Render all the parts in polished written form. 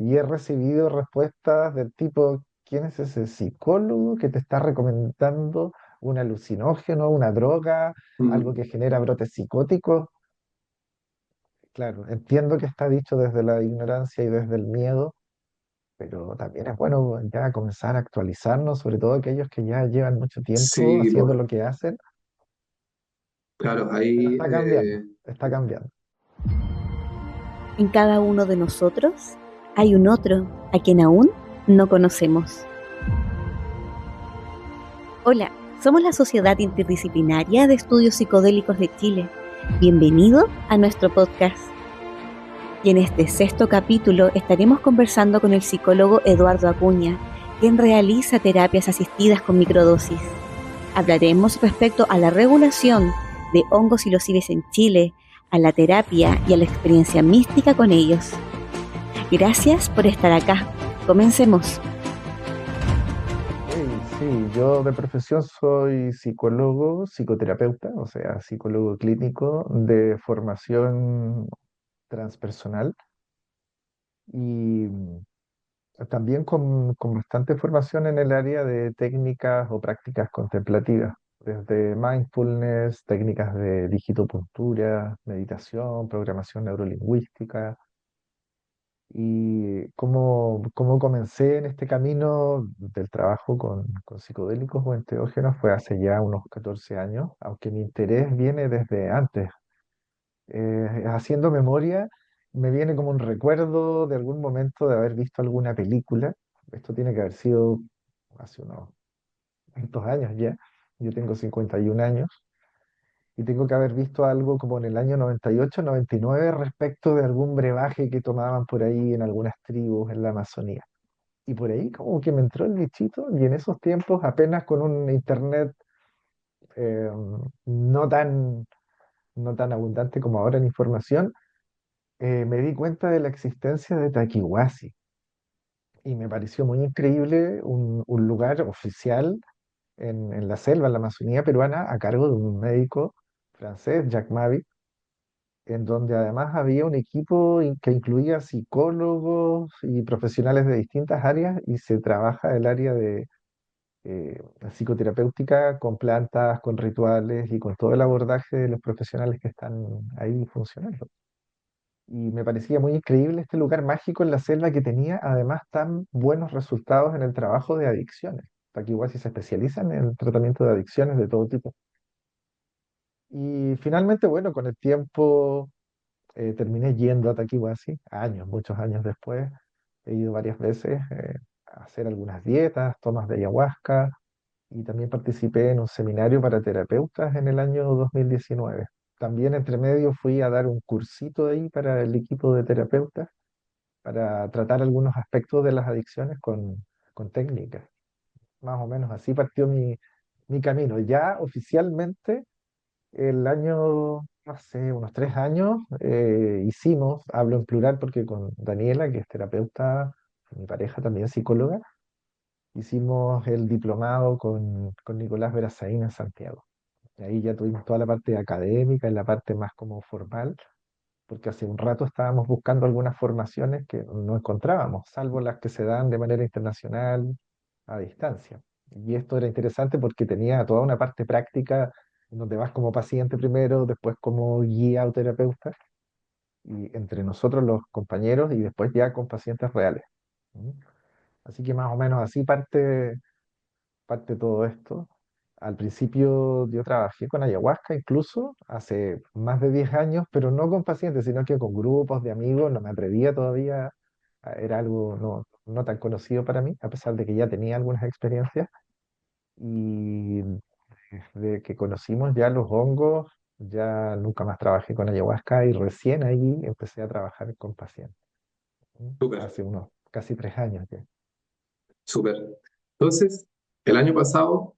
y he recibido respuestas del tipo, ¿quién es ese psicólogo que te está recomendando un alucinógeno, una droga, algo Mm, que genera brotes psicóticos? Claro, entiendo que está dicho desde la ignorancia y desde el miedo, pero también es bueno ya comenzar a actualizarnos, sobre todo aquellos que ya llevan mucho tiempo sí, haciendo pues, lo que hacen, claro, pero ahí, está cambiando, está cambiando. En cada uno de nosotros hay un otro a quien aún no conocemos. Hola, somos la Sociedad Interdisciplinaria de Estudios Psicodélicos de Chile. Bienvenido a nuestro podcast. Y en este sexto capítulo estaremos conversando con el psicólogo Eduardo Acuña, quien realiza terapias asistidas con microdosis. Hablaremos respecto a la regulación de hongos psilocibes en Chile, a la terapia y a la experiencia mística con ellos. Gracias por estar acá. Comencemos. Sí, yo de profesión soy psicólogo, psicoterapeuta, o sea, psicólogo clínico de formación transpersonal y también con bastante formación en el área de técnicas o prácticas contemplativas, desde mindfulness, técnicas de digitopuntura, meditación, programación neurolingüística. Y cómo comencé en este camino del trabajo con psicodélicos o enteógenos fue hace ya unos 14 años, aunque mi interés viene desde antes. Haciendo memoria, me viene como un recuerdo de algún momento de haber visto alguna película. Esto tiene que haber sido hace unos cuantos años ya. Yo tengo 51 años y tengo que haber visto algo como en el año 98, 99 respecto de algún brebaje que tomaban por ahí en algunas tribus en la Amazonía. Y por ahí como que me entró el bichito y en esos tiempos apenas con un internet eh, no tan, no tan abundante como ahora en información, me di cuenta de la existencia de Taquihuasi y me pareció muy increíble un lugar oficial en la selva, en la Amazonía peruana, a cargo de un médico francés, Jacques Mavi, en donde además había un equipo que incluía psicólogos y profesionales de distintas áreas y se trabaja el área de psicoterapéutica con plantas, con rituales y con todo el abordaje de los profesionales que están ahí funcionando. Y me parecía muy increíble este lugar mágico en la selva que tenía además tan buenos resultados en el trabajo de adicciones. Taquihuasi se especializan en el tratamiento de adicciones de todo tipo. Y finalmente, bueno, con el tiempo terminé yendo a Taquihuasi, años, muchos años después. He ido varias veces a hacer algunas dietas, tomas de ayahuasca y también participé en un seminario para terapeutas en el año 2019. También entre medio fui a dar un cursito ahí para el equipo de terapeutas para tratar algunos aspectos de las adicciones con técnicas. Más o menos así partió mi camino. Ya oficialmente el año, no sé, unos 3 años, hicimos, hablo en plural porque con Daniela, que es terapeuta, mi pareja también psicóloga, hicimos el diplomado con Nicolás Verazaín en Santiago. Y ahí ya tuvimos toda la parte académica y la parte más como formal, porque hace un rato estábamos buscando algunas formaciones que no encontrábamos, salvo las que se dan de manera internacional a distancia. Y esto era interesante porque tenía toda una parte práctica en donde vas como paciente primero, después como guía o terapeuta, y entre nosotros los compañeros y después ya con pacientes reales. ¿Mm? Así que más o menos así parte todo esto. Al principio yo trabajé con ayahuasca incluso hace más de 10 años, pero no con pacientes, sino que con grupos de amigos, no me atrevía todavía, era algo no tan conocido para mí, a pesar de que ya tenía algunas experiencias. Y desde que conocimos ya los hongos, ya nunca más trabajé con ayahuasca y recién ahí empecé a trabajar con pacientes. ¿Mm? súper, Hace unos casi 3 años ya. súper. Entonces, el año pasado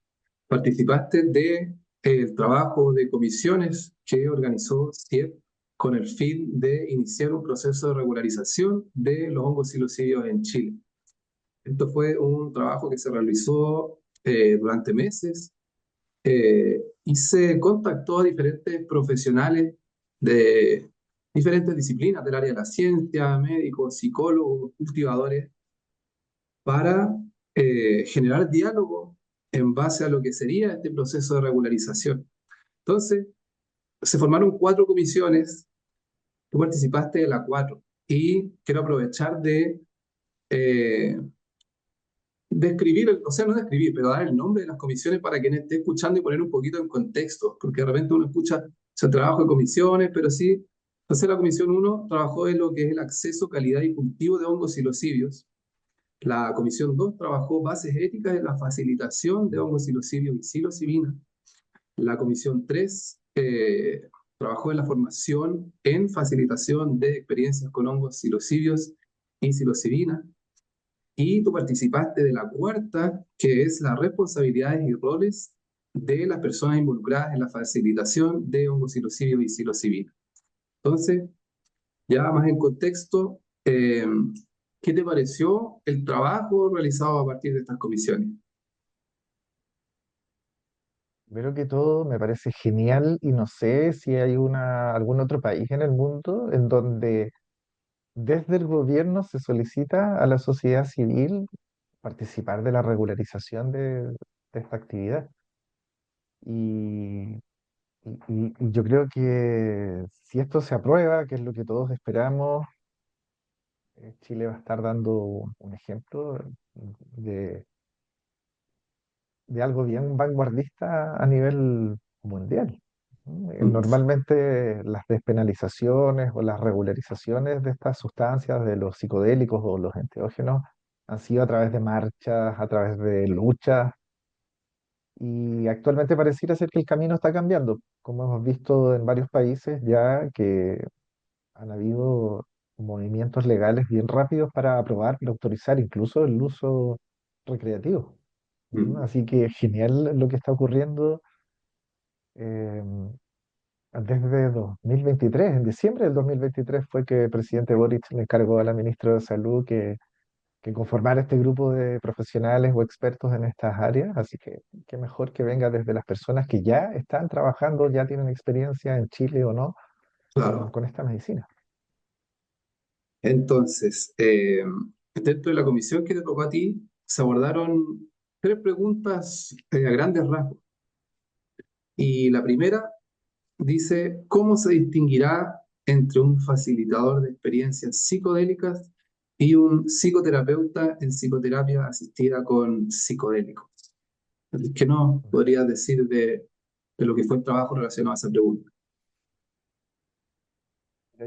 participaste de el trabajo de comisiones que organizó CIEP con el fin de iniciar un proceso de regularización de los hongos psilocibios en Chile. Esto fue un trabajo que se realizó durante meses y se contactó a diferentes profesionales de, diferentes disciplinas del área de la ciencia, médicos, psicólogos, cultivadores, para generar diálogo en base a lo que sería este proceso de regularización. Entonces, se formaron 4 comisiones, tú participaste de la 4, y quiero aprovechar de eh, describir, o sea, no describir, pero dar el nombre de las comisiones para quien esté escuchando y poner un poquito en contexto, porque de repente uno escucha, o sea, trabajo de comisiones, pero sí, entonces la comisión 1 trabajó en lo que es el acceso, calidad y cultivo de hongos silocibios. La comisión 2 trabajó bases éticas de la facilitación de hongos silocibios y psilocibina. La comisión 3 trabajó en la formación en facilitación de experiencias con hongos silocibios y psilocibina. Y tú participaste de la 4ª, que es las responsabilidades y roles de las personas involucradas en la facilitación de hongos silocibios y psilocibina. Entonces, ya más en contexto, ¿qué te pareció el trabajo realizado a partir de estas comisiones? Primero que todo, me parece genial y no sé si hay algún otro país en el mundo en donde desde el gobierno se solicita a la sociedad civil participar de la regularización de esta actividad. Y, y yo creo que si esto se aprueba, que es lo que todos esperamos, Chile va a estar dando un ejemplo de, de algo bien vanguardista a nivel mundial. ¿No? Mm, Normalmente las despenalizaciones o las regularizaciones de estas sustancias, de los psicodélicos o los enteógenos, han sido a través de marchas, a través de luchas, y actualmente pareciera ser que el camino está cambiando, como hemos visto en varios países ya que han habido movimientos legales bien rápidos para aprobar y autorizar incluso el uso recreativo. mm. Así que genial lo que está ocurriendo eh, desde 2023. En diciembre del 2023 fue que el presidente Boric le encargó a la ministra de Salud que conformara este grupo de profesionales o expertos en estas áreas. Así que qué mejor que venga desde las personas que ya están trabajando, ya tienen experiencia en Chile o no Claro. con esta medicina. Entonces, dentro de la comisión que te tocó a ti, se abordaron 3 preguntas a grandes rasgos. Y la primera dice, ¿cómo se distinguirá entre un facilitador de experiencias psicodélicas y un psicoterapeuta en psicoterapia asistida con psicodélicos? ¿Qué nos podrías decir de lo que fue el trabajo relacionado a esa pregunta?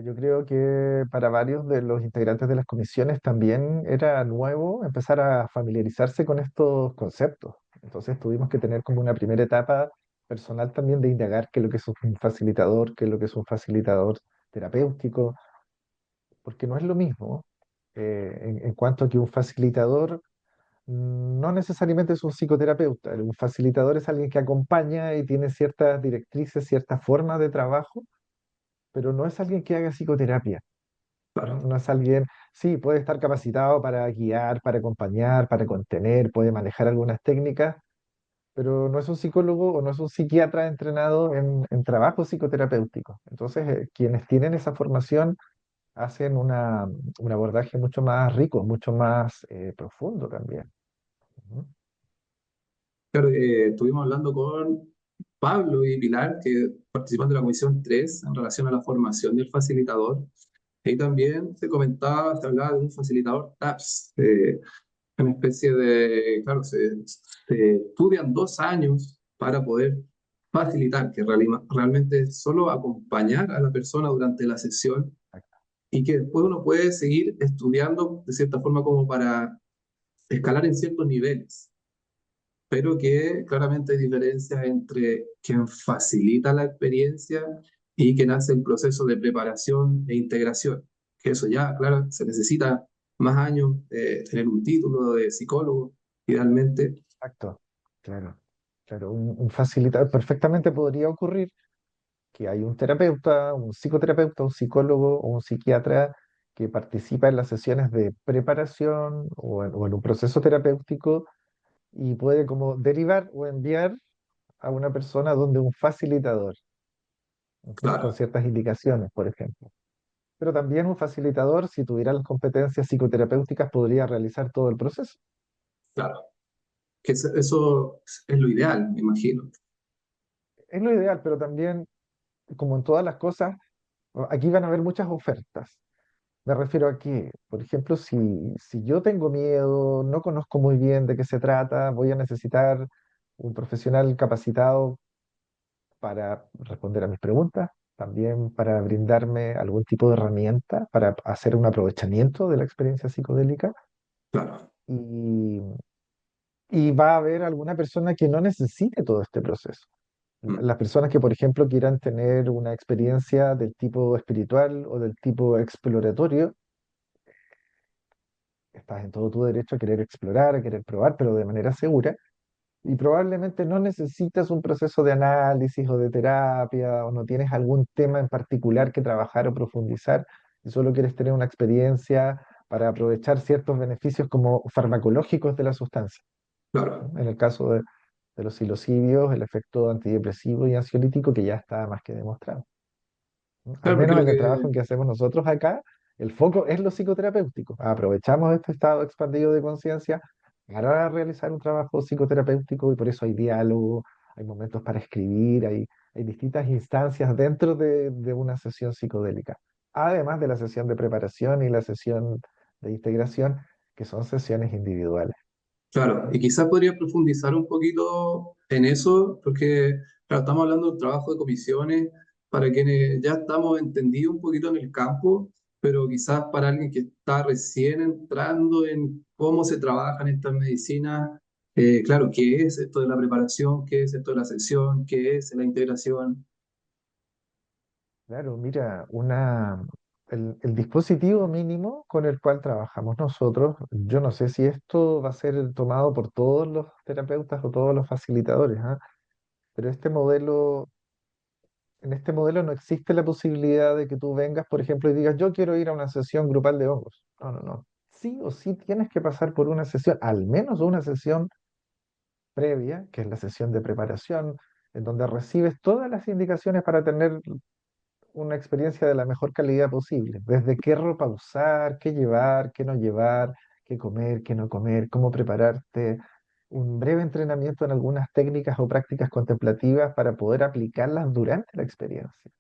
Yo creo que para varios de los integrantes de las comisiones también era nuevo empezar a familiarizarse con estos conceptos. Entonces tuvimos que tener como una primera etapa personal también de indagar qué es lo que es un facilitador, qué es lo que es un facilitador terapéutico, porque no es lo mismo en cuanto a que un facilitador no necesariamente es un psicoterapeuta. Un facilitador es alguien que acompaña y tiene ciertas directrices, ciertas formas de trabajo, pero no es alguien que haga psicoterapia. No, Claro, no es alguien, sí, puede estar capacitado para guiar, para acompañar, para contener, puede manejar algunas técnicas, pero no es un psicólogo o no es un psiquiatra entrenado en trabajo psicoterapéutico. Entonces, quienes tienen esa formación hacen un abordaje mucho más rico, mucho más profundo también. Ujú. claro, estuvimos hablando con Pablo y Pilar, que participan de la Comisión 3 en relación a la formación del facilitador. Ahí también se comentaba, se hablaba de un facilitador TAPS, una especie de, claro, se estudian 2 años para poder facilitar, que realmente es solo acompañar a la persona durante la sesión y que después uno puede seguir estudiando de cierta forma como para escalar en ciertos niveles, pero que claramente hay diferencias entre quien facilita la experiencia y quien hace el proceso de preparación e integración. Que eso ya, claro, se necesita más años, tener un título de psicólogo, idealmente. Exacto, claro. Claro, un facilitador perfectamente podría ocurrir que hay un terapeuta, un psicoterapeuta, un psicólogo o un psiquiatra que participa en las sesiones de preparación o en un proceso terapéutico y puede como derivar o enviar a una persona donde un facilitador, ujú, con Claro, ciertas indicaciones, por ejemplo. pero también un facilitador, si tuviera las competencias psicoterapéuticas, podría realizar todo el proceso. Claro, que eso es lo ideal, me imagino. Es lo ideal, pero también, como en todas las cosas, aquí van a haber muchas ofertas. Me refiero a que, por ejemplo, si yo tengo miedo, no conozco muy bien de qué se trata, voy a necesitar un profesional capacitado para responder a mis preguntas, también para brindarme algún tipo de herramienta para hacer un aprovechamiento de la experiencia psicodélica. Claro. Y, y va a haber alguna persona que no necesite todo este proceso. Mm. Las personas que, por ejemplo, quieran tener una experiencia del tipo espiritual o del tipo exploratorio, estás en todo tu derecho a querer explorar, a querer probar, pero de manera segura. Y probablemente no necesitas un proceso de análisis o de terapia, o no tienes algún tema en particular que trabajar o profundizar, y solo quieres tener una experiencia para aprovechar ciertos beneficios como farmacológicos de la sustancia, Claro, ¿no? En el caso de los psilocibios, el efecto antidepresivo y ansiolítico que ya está más que demostrado, ¿no? Al claro, porque menos lo en el trabajo que, en que hacemos nosotros acá, el foco es lo psicoterapéutico. Aprovechamos este estado expandido de conciencia para realizar un trabajo psicoterapéutico y por eso hay diálogo, hay momentos para escribir, hay distintas instancias dentro de una sesión psicodélica. Además de la sesión de preparación y la sesión de integración, que son sesiones individuales. claro, y quizás podría profundizar un poquito en eso, porque claro, estamos hablando de un trabajo de comisiones para quienes ya estamos entendidos un poquito en el campo, pero quizás para alguien que está recién entrando en cómo se trabajan estas medicinas, claro, ¿qué es esto de la preparación? ¿Qué es esto de la sesión? ¿Qué es la integración? Claro, mira, el dispositivo mínimo con el cual trabajamos nosotros, yo no sé si esto va a ser tomado por todos los terapeutas o todos los facilitadores, ¿ah? Pero en este modelo no existe la posibilidad de que tú vengas, por ejemplo, y digas, yo quiero ir a una sesión grupal de hongos. No, no, no. Sí o sí tienes que pasar por una sesión, al menos una sesión previa, que es la sesión de preparación, en donde recibes todas las indicaciones para tener una experiencia de la mejor calidad posible. Desde qué ropa usar, qué llevar, qué no llevar, qué comer, qué no comer, cómo prepararte. Un breve entrenamiento en algunas técnicas o prácticas contemplativas para poder aplicarlas durante la experiencia.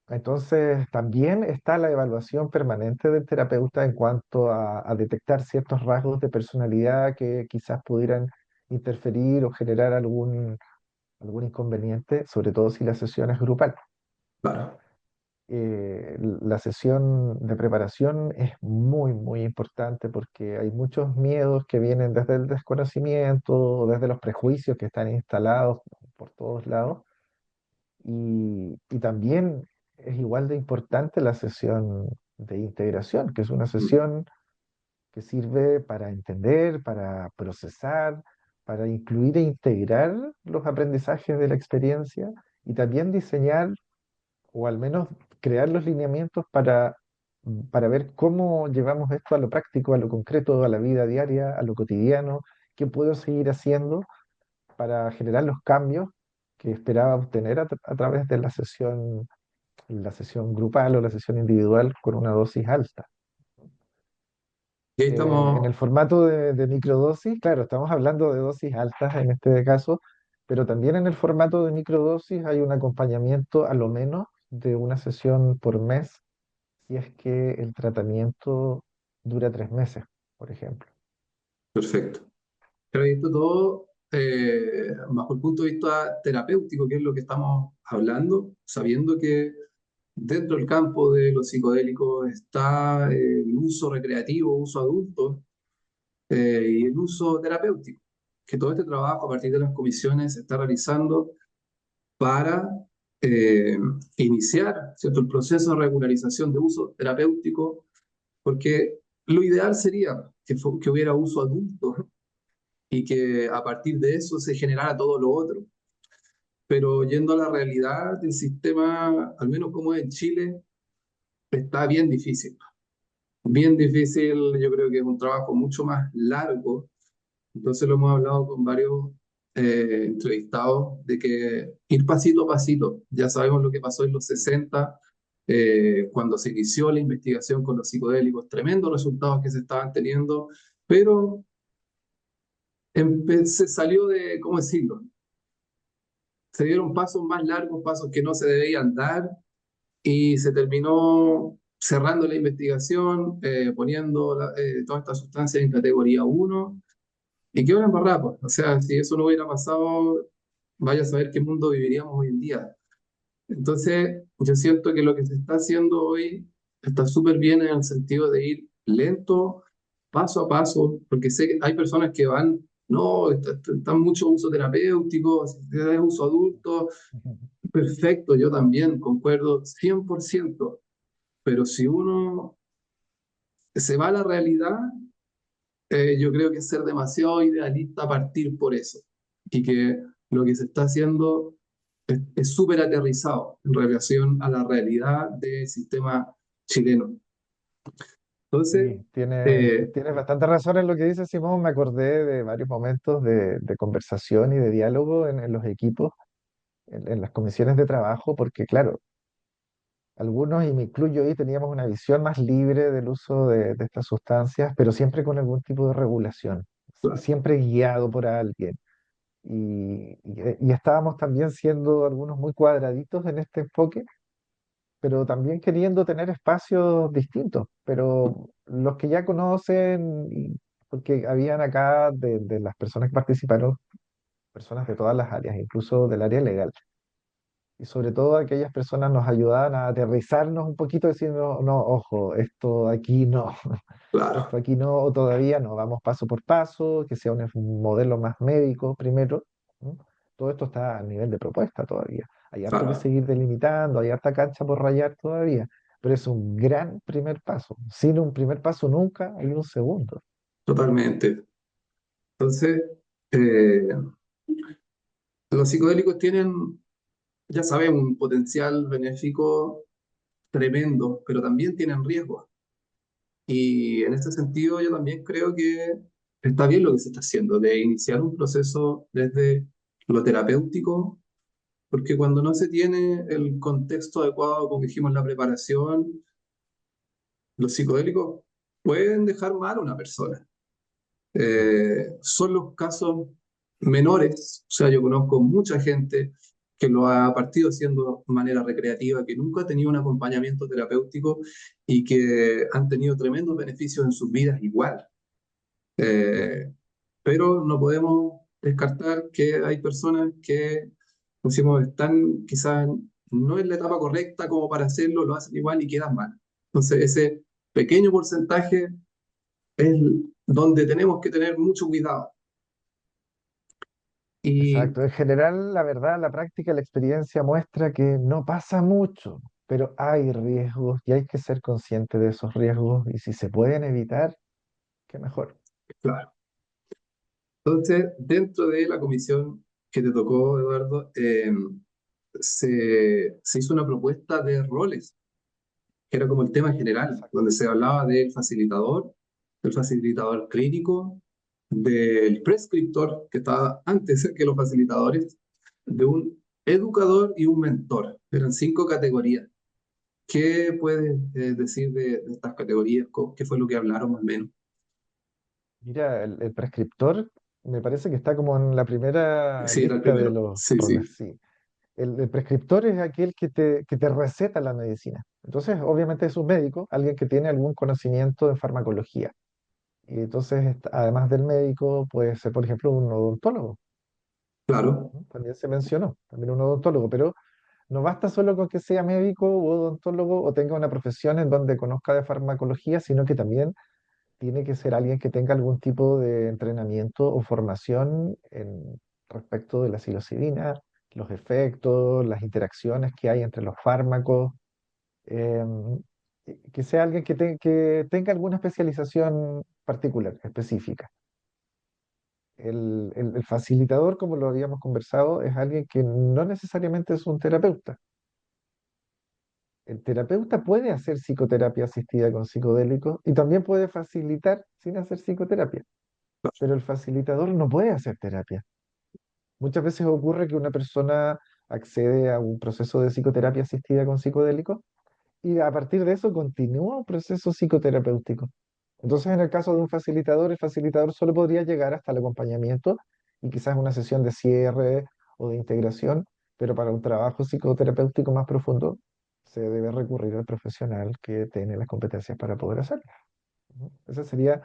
Entonces, también está la evaluación permanente del terapeuta en cuanto a detectar ciertos rasgos de personalidad que quizás pudieran interferir o generar algún inconveniente, sobre todo si la sesión es grupal, ¿no? Claro. La sesión de preparación es muy, muy importante porque hay muchos miedos que vienen desde el desconocimiento, desde los prejuicios que están instalados por todos lados. Y también es igual de importante la sesión de integración, que es una Mm. sesión que sirve para entender, para procesar, para incluir e integrar los aprendizajes de la experiencia y también diseñar o al menos crear los lineamientos para ver cómo llevamos esto a lo práctico, a lo concreto, a la vida diaria, a lo cotidiano, qué puedo seguir haciendo para generar los cambios que esperaba obtener a través de la sesión grupal o la sesión individual con una dosis alta. Y ahí En el estamos, formato de microdosis, claro, estamos hablando de dosis altas en este caso, pero también en el formato de microdosis hay un acompañamiento a lo menos de una sesión por mes, si es que el tratamiento dura 3 meses, por ejemplo. perfecto. Pero esto todo bajo el punto de vista terapéutico, que es lo que estamos hablando, sabiendo que dentro del campo de los psicodélicos está el uso recreativo, uso adulto y el uso terapéutico, que todo este trabajo a partir de las comisiones se está realizando para eh, iniciar, ¿cierto?, el proceso de regularización de uso terapéutico, porque lo ideal sería que hubiera uso adulto y que a partir de eso se generara todo lo otro. Pero yendo a la realidad del sistema, al menos como es en Chile, está bien difícil. Bien difícil, yo creo que es un trabajo mucho más largo. Entonces lo hemos hablado con varios entrevistados de que ir pasito a pasito, ya sabemos lo que pasó en los 60, cuando se inició la investigación con los psicodélicos, tremendos resultados que se estaban teniendo, pero se salió de, ¿cómo decirlo? Se dieron pasos más largos, pasos que no se debían dar, y se terminó cerrando la investigación, poniendo todas estas sustancias en categoría uno y qué una embarrada, pues. O sea, si eso no hubiera pasado, vaya a saber qué mundo viviríamos hoy en día. Entonces, yo siento que lo que se está haciendo hoy está súper bien en el sentido de ir lento, paso a paso, porque sé que hay personas que van, no, está mucho uso terapéutico, si es uso adulto, perfecto, yo también concuerdo 100%, pero si uno se va a la realidad, yo creo que es ser demasiado idealista partir por eso, y que lo que se está haciendo es súper aterrizado en relación a la realidad del sistema chileno. Entonces, Sí, tienes, eh, tienes bastante razón en lo que dice Simón. Me acordé de varios momentos de conversación y de diálogo en los equipos, en las comisiones de trabajo, porque claro, algunos, y me incluyo ahí, teníamos una visión más libre del uso de estas sustancias, pero siempre con algún tipo de regulación, siempre guiado por alguien. Y estábamos también siendo algunos muy cuadraditos en este enfoque, pero también queriendo tener espacios distintos. Pero los que ya conocen, porque habían acá de las personas que participaron, personas de todas las áreas, incluso del área legal. Y sobre todo aquellas personas nos ayudaban a aterrizarnos un poquito, decir, no, no, ojo, esto aquí no, esto claro, aquí no, o todavía no, vamos paso por paso, que sea un modelo más médico primero. ¿No? Todo esto está a nivel de propuesta todavía. Hay harto que claro, seguir delimitando, hay harta cancha por rayar todavía, pero es un gran primer paso. Sin un primer paso nunca hay un segundo. totalmente. Entonces, eh, los psicodélicos tienen, ya sabemos, un potencial benéfico tremendo, pero también tienen riesgos. Y en este sentido, yo también creo que está bien lo que se está haciendo, de iniciar un proceso desde lo terapéutico, porque cuando no se tiene el contexto adecuado, como dijimos, la preparación, los psicodélicos pueden dejar mal a una persona. Son los casos menores, o sea, yo conozco mucha gente que lo ha partido haciendo de manera recreativa, que nunca ha tenido un acompañamiento terapéutico y que han tenido tremendos beneficios en sus vidas igual. Eh, pero no podemos descartar que hay personas que, como decimos, están quizás no en la etapa correcta como para hacerlo, lo hacen igual y quedan mal. Entonces, ese pequeño porcentaje es donde tenemos que tener mucho cuidado. Y Exacto. En general, la verdad, la práctica, la experiencia muestra que no pasa mucho, pero hay riesgos y hay que ser consciente de esos riesgos y si se pueden evitar, qué mejor. claro, entonces, dentro de la comisión que te tocó, Eduardo, se hizo una propuesta de roles, que era como el tema general, Exacto. donde se hablaba del facilitador clínico, del prescriptor, que estaba antes que los facilitadores, de un educador y un mentor. Eran 5 categorías. ¿Qué puedes decir de estas categorías? ¿Qué fue lo que hablaron más o menos? Mira, el prescriptor me parece que está como en la primera Sí, era el lista de primero. los Sí, roles, sí, sí. El prescriptor es aquel que te receta la medicina. Entonces, obviamente es un médico, alguien que tiene algún conocimiento en farmacología. Y entonces, además del médico, puede ser, por ejemplo, un odontólogo. claro, ¿No? También se mencionó, también un odontólogo, pero no basta solo con que sea médico o odontólogo o tenga una profesión en donde conozca de farmacología, sino que también tiene que ser alguien que tenga algún tipo de entrenamiento o formación respecto de la psilocibina, los efectos, las interacciones que hay entre los fármacos, em, que sea alguien que tenga alguna especialización particular, específica. El facilitador, como lo habíamos conversado, es alguien que no necesariamente es un terapeuta. El terapeuta puede hacer psicoterapia asistida con psicodélicos y también puede facilitar sin hacer psicoterapia, pero el facilitador no puede hacer terapia. Muchas veces ocurre que una persona accede a un proceso de psicoterapia asistida con psicodélicos y a partir de eso continúa un proceso psicoterapéutico. Entonces, en el caso de un facilitador, el facilitador solo podría llegar hasta el acompañamiento y quizás una sesión de cierre o de integración, pero para un trabajo psicoterapéutico más profundo se debe recurrir al profesional que tiene las competencias para poder hacerlo. Ujú. Esa sería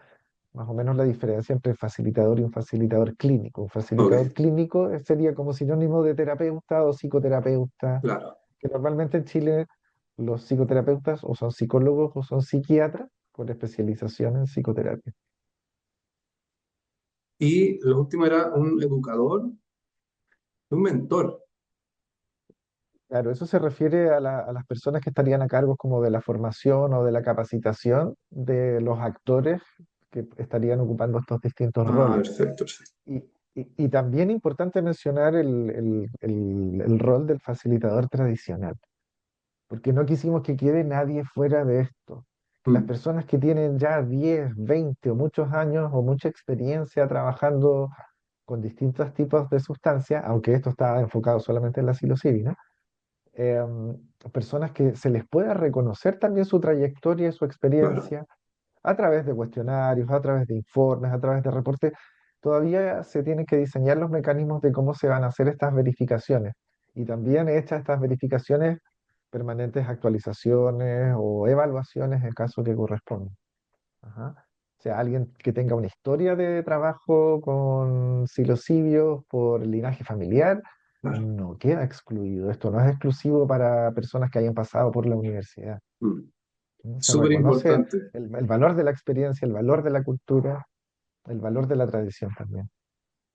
más o menos la diferencia entre facilitador y un facilitador clínico. Un facilitador Ok, clínico sería como sinónimo de terapeuta o psicoterapeuta, claro. que normalmente en Chile los psicoterapeutas o son psicólogos o son psiquiatras con especialización en psicoterapia. Y lo último era un educador, un mentor. Claro, eso se refiere a las personas que estarían a cargo como de la formación o de la capacitación de los actores que estarían ocupando estos distintos Ah, roles. perfecto, perfecto. Y, y también importante mencionar el rol del facilitador tradicional, porque no quisimos que quede nadie fuera de esto. Las Mm, personas que tienen ya 10, 20 o muchos años o mucha experiencia trabajando con distintos tipos de sustancias, aunque esto está enfocado solamente en la psilocibina, personas que se les pueda reconocer también su trayectoria y su claro, experiencia a través de cuestionarios, a través de informes, a través de reportes. Todavía se tienen que diseñar los mecanismos de cómo se van a hacer estas verificaciones. Y también hechas estas verificaciones, permanentes actualizaciones o evaluaciones en caso que corresponda. Ajá. O sea, alguien que tenga una historia de trabajo con psilocibios por linaje familiar claro. no queda excluido. Esto no es exclusivo para personas que hayan pasado por la universidad. Mm. ¿No? Se Súper reconoce importante. el valor de la experiencia, el valor de la cultura, el valor de la tradición también.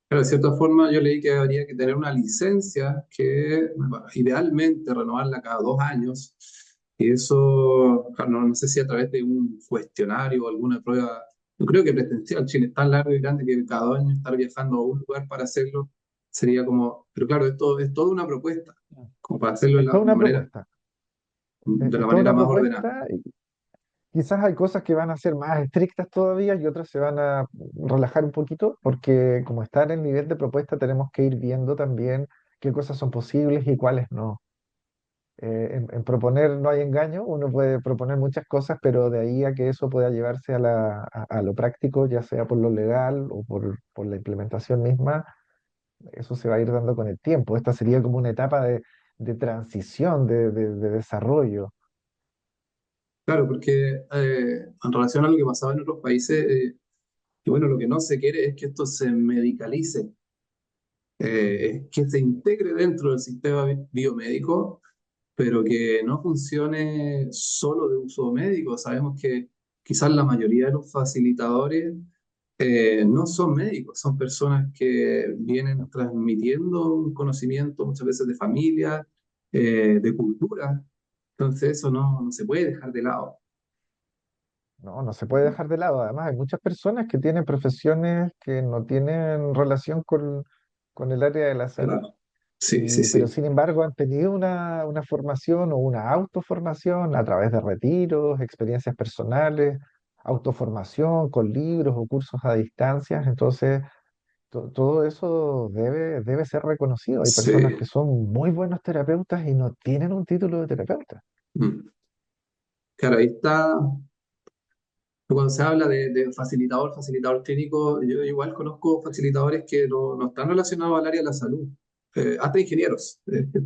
Pero de cierta forma yo leí que habría que tener una licencia que bueno, idealmente renovarla cada 2 años. Y eso, claro, no sé si a través de un cuestionario o alguna prueba, no creo que presencial. Chile es tan largo y grande que cada 2 años estar viajando a un lugar para hacerlo sería como, pero claro, esto es toda una propuesta, como para hacerlo Es toda una propuesta. de la Es toda manera una más ordenada. propuesta. Quizás hay cosas que van a ser más estrictas todavía y otras se van a relajar un poquito, porque como está en el nivel de propuesta, tenemos que ir viendo también qué cosas son posibles y cuáles no. En proponer no hay engaño, uno puede proponer muchas cosas, pero de ahí a que eso pueda llevarse a lo práctico, ya sea por lo legal o por la implementación misma, eso se va a ir dando con el tiempo. Esta sería como una etapa de transición, de desarrollo. Claro, porque en relación a lo que pasaba en otros países, y bueno, lo que no se quiere es que esto se medicalice, Ujú. es que se integre dentro del sistema biomédico, pero que no funcione solo de uso médico. Sabemos que quizás la mayoría de los facilitadores no son médicos, son personas que vienen transmitiendo un conocimiento muchas veces de familia, de cultura. Entonces eso no se puede dejar de lado. No, no se puede dejar de lado. Además, hay muchas personas que tienen profesiones que no tienen relación con el área de la salud, Claro. Sí, sí, pero sí. sin embargo han tenido una formación o una autoformación a través de retiros, experiencias personales, autoformación con libros o cursos a distancia. Entonces, todo eso debe ser reconocido. Hay personas Sí. que son muy buenos terapeutas y no tienen un título de terapeuta. Mm. Claro, ahí está. Cuando se habla de facilitador, facilitador clínico, yo igual conozco facilitadores que no están relacionados al área de la salud, hasta ingenieros,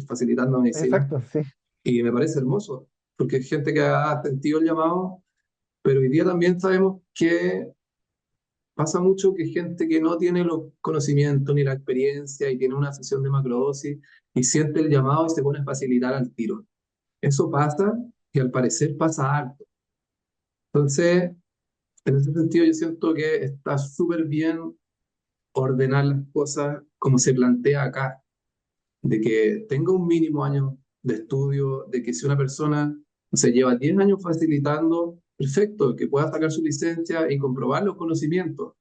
facilitando medicina, Exacto, sí. y me parece hermoso, porque hay gente que ha sentido el llamado, pero hoy día también sabemos que pasa mucho que gente que no tiene los conocimientos ni la experiencia y tiene una sesión de macrodosis y siente el llamado y se pone a facilitar al tiro. Eso pasa y al parecer pasa harto. Entonces, en ese sentido, yo siento que está súper bien ordenar las cosas como se plantea acá, de que tenga un mínimo año de estudio, de que si una persona se lleva 10 años facilitando, perfecto, que pueda sacar su licencia y comprobar los conocimientos,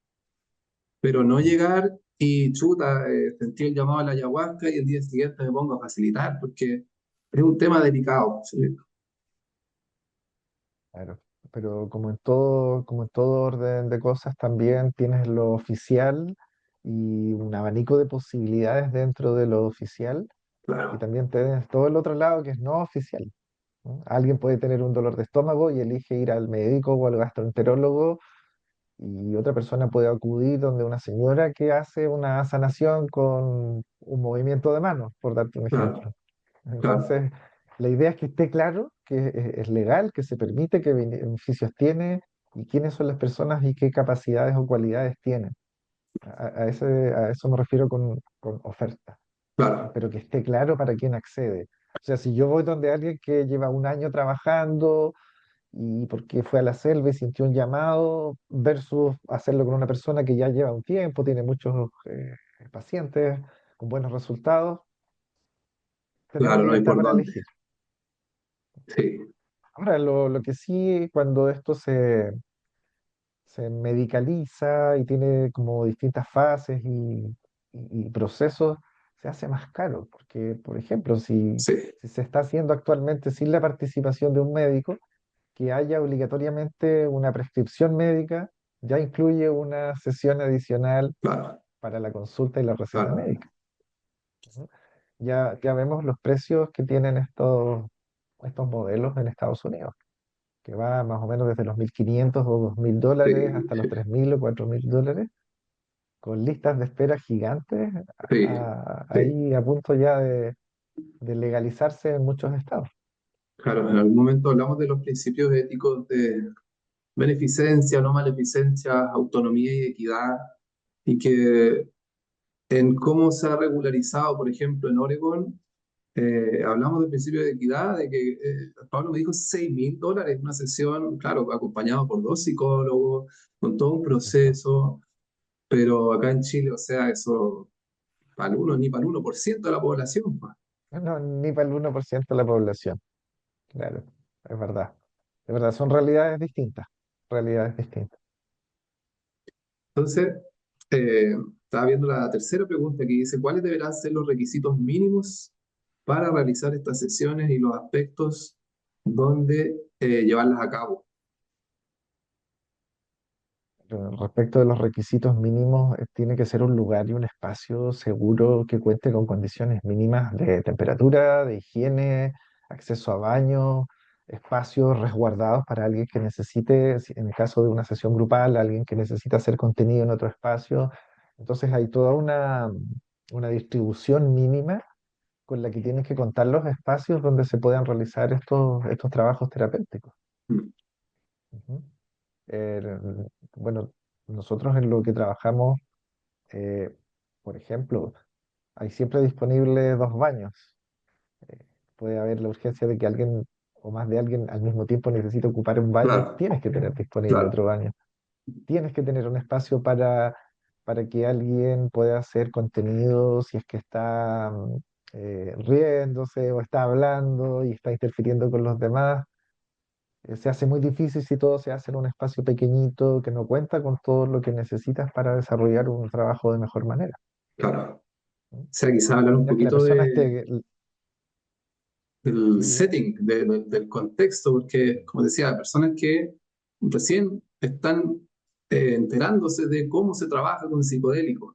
pero no llegar y chuta, sentí el llamado a la ayahuasca y el día siguiente me pongo a facilitar, porque es un tema delicado. ¿Sí? Claro, pero como en todo orden de cosas, también tienes lo oficial y un abanico de posibilidades dentro de lo oficial, y Claro, también tienes todo el otro lado que es no oficial. ¿no? Alguien puede tener un dolor de estómago y elige ir al médico o al gastroenterólogo, y otra persona puede acudir donde una señora que hace una sanación con un movimiento de manos, por darte un Claro, ejemplo. claro, Entonces, la idea es que esté claro, que es legal, que se permite, qué beneficios tiene y quiénes son las personas y qué capacidades o cualidades tienen. A eso me refiero con oferta, claro, pero que esté claro para quién accede. O sea, si yo voy donde alguien que lleva un año trabajando y porque fue a la selva y sintió un llamado, versus hacerlo con una persona que ya lleva un tiempo, tiene muchos pacientes con buenos resultados, tenemos claro, no hay libertad por para dónde. elegir. Sí, Ahora, lo que sí, cuando esto se medicaliza y tiene como distintas fases y procesos, se hace más caro, porque, por ejemplo, sí, si se está haciendo actualmente sin la participación de un médico, que haya obligatoriamente una prescripción médica, ya incluye una sesión adicional claro, para la consulta y la receta claro. médica. Ujú. Ya vemos los precios que tienen estos modelos en Estados Unidos, que va más o menos desde los 1.500 o $2.000 Sí, hasta los sí, 3.000 o $4.000, con listas de espera gigantes, sí, sí. ahí a punto ya de legalizarse en muchos estados. Claro, en algún momento hablamos de los principios éticos de beneficencia, no maleficencia, autonomía y equidad, y que en cómo se ha regularizado, por ejemplo, en Oregon, hablamos del principio de equidad, de que Pablo me dijo $6.000 una sesión, claro, acompañado por dos psicólogos, con todo un Eso. proceso, pero acá en Chile, o sea, eso ni para el 1% de la población, pa. No, ni para el 1% de la población. Claro, es verdad. Es verdad, son realidades distintas. Realidades distintas. Entonces, estaba viendo la tercera pregunta que dice, ¿cuáles deberán ser los requisitos mínimos para realizar estas sesiones y los aspectos donde llevarlas a cabo? Respecto de los requisitos mínimos, tiene que ser un lugar y un espacio seguro que cuente con condiciones mínimas de temperatura, de higiene, acceso a baño, espacios resguardados para alguien que necesite, en el caso de una sesión grupal, alguien que necesita hacer contenido en otro espacio. Entonces hay toda una distribución mínima con la que tienes que contar los espacios donde se puedan realizar estos trabajos terapéuticos. Mm, Ujú. Bueno, nosotros en lo que trabajamos, eh, por ejemplo, hay siempre disponibles dos baños. Eh, Puede haber la urgencia de que alguien o más de alguien al mismo tiempo necesite ocupar un baño, claro, tienes que tener disponible otro claro, baño. Tienes que tener un espacio para que alguien pueda hacer contenido si es que está riéndose o está hablando y está interfiriendo con los demás. Se hace muy difícil si todo se hace en un espacio pequeñito que no cuenta con todo lo que necesitas para desarrollar un trabajo de mejor manera. claro. O ¿No? sea, quizás hablar un Ya que la poquito persona esté... del Sí, dime. setting, del contexto, porque, como decía, hay personas que recién están enterándose de cómo se trabaja con psicodélicos.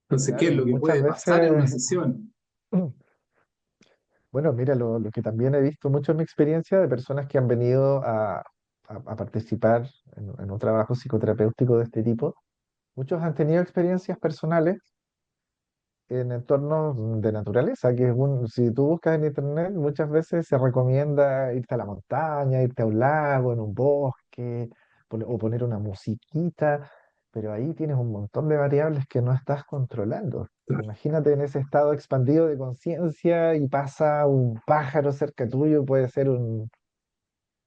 Entonces, ¿qué Claro, es y lo que muchas puede pasar en una veces... sesión? Bueno, mira, lo que también he visto mucho en mi experiencia de personas que han venido a participar en un trabajo psicoterapéutico de este tipo, muchos han tenido experiencias personales en entornos de naturaleza, que si tú buscas en internet, muchas veces se recomienda irte a la montaña, irte a un lago, en un bosque, o poner una musiquita, pero ahí tienes un montón de variables que no estás controlando. Claro, Imagínate en ese estado expandido de conciencia y pasa un pájaro cerca tuyo, puede ser un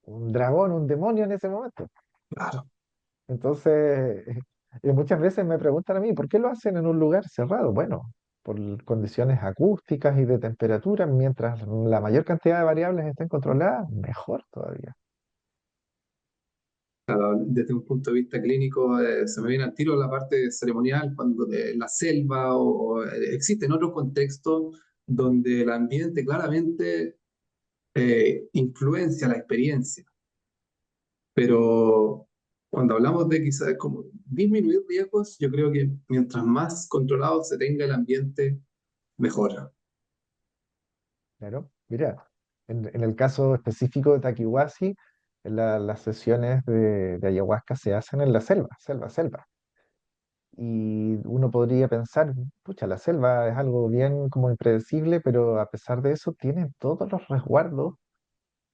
dragón, un demonio en ese momento. claro, Entonces, muchas veces me preguntan a mí, ¿por qué lo hacen en un lugar cerrado? Bueno, por condiciones acústicas y de temperatura, mientras la mayor cantidad de variables estén controladas, mejor todavía. claro. Desde un punto de vista clínico, se me viene al tiro la parte ceremonial, cuando de la selva existen otros contextos donde el ambiente claramente influencia la experiencia. Pero cuando hablamos de quizás como disminuir riesgos, yo creo que mientras más controlado se tenga el ambiente, mejor. Claro. Mira, en el caso específico de Taquihuasi, las sesiones de ayahuasca se hacen en la selva, selva, selva. Y uno podría pensar, pucha, la selva es algo bien como impredecible, pero a pesar de eso tienen todos los resguardos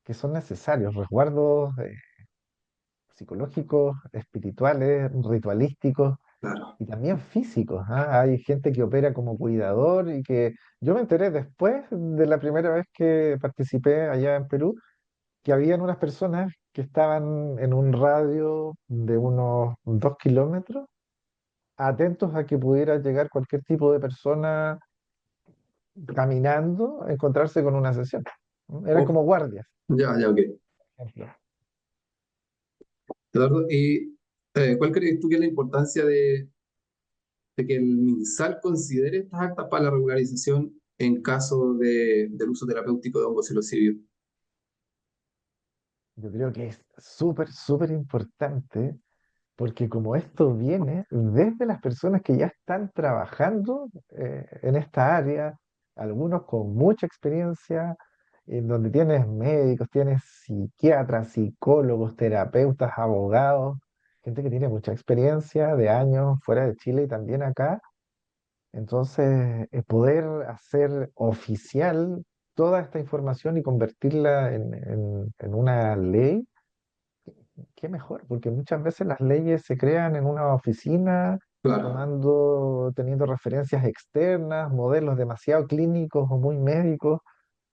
que son necesarios, resguardos psicológicos, espirituales, ritualísticos Claro. y también físicos. ¿Ah? Hay gente que opera como cuidador y que yo me enteré después de la primera vez que participé allá en Perú, que habían unas personas que estaban en un radio de unos 2 kilómetros, atentos a que pudiera llegar cualquier tipo de persona caminando, a encontrarse con una sesión. Eran Oh, como guardias, ya, ya, ok. por ejemplo. Eduardo, ¿y cuál crees tú que es la importancia de que el MinSal considere estas actas para la regularización en caso del uso terapéutico de hongos psilocibios? Yo creo que es súper, súper importante porque como esto viene desde las personas que ya están trabajando en esta área, algunos con mucha experiencia, en donde tienes médicos, tienes psiquiatras, psicólogos, terapeutas, abogados, gente que tiene mucha experiencia de años fuera de Chile y también acá. Entonces, poder hacer oficial toda esta información y convertirla en una ley, qué mejor, porque muchas veces las leyes se crean en una oficina, Claro, teniendo referencias externas, modelos demasiado clínicos o muy médicos.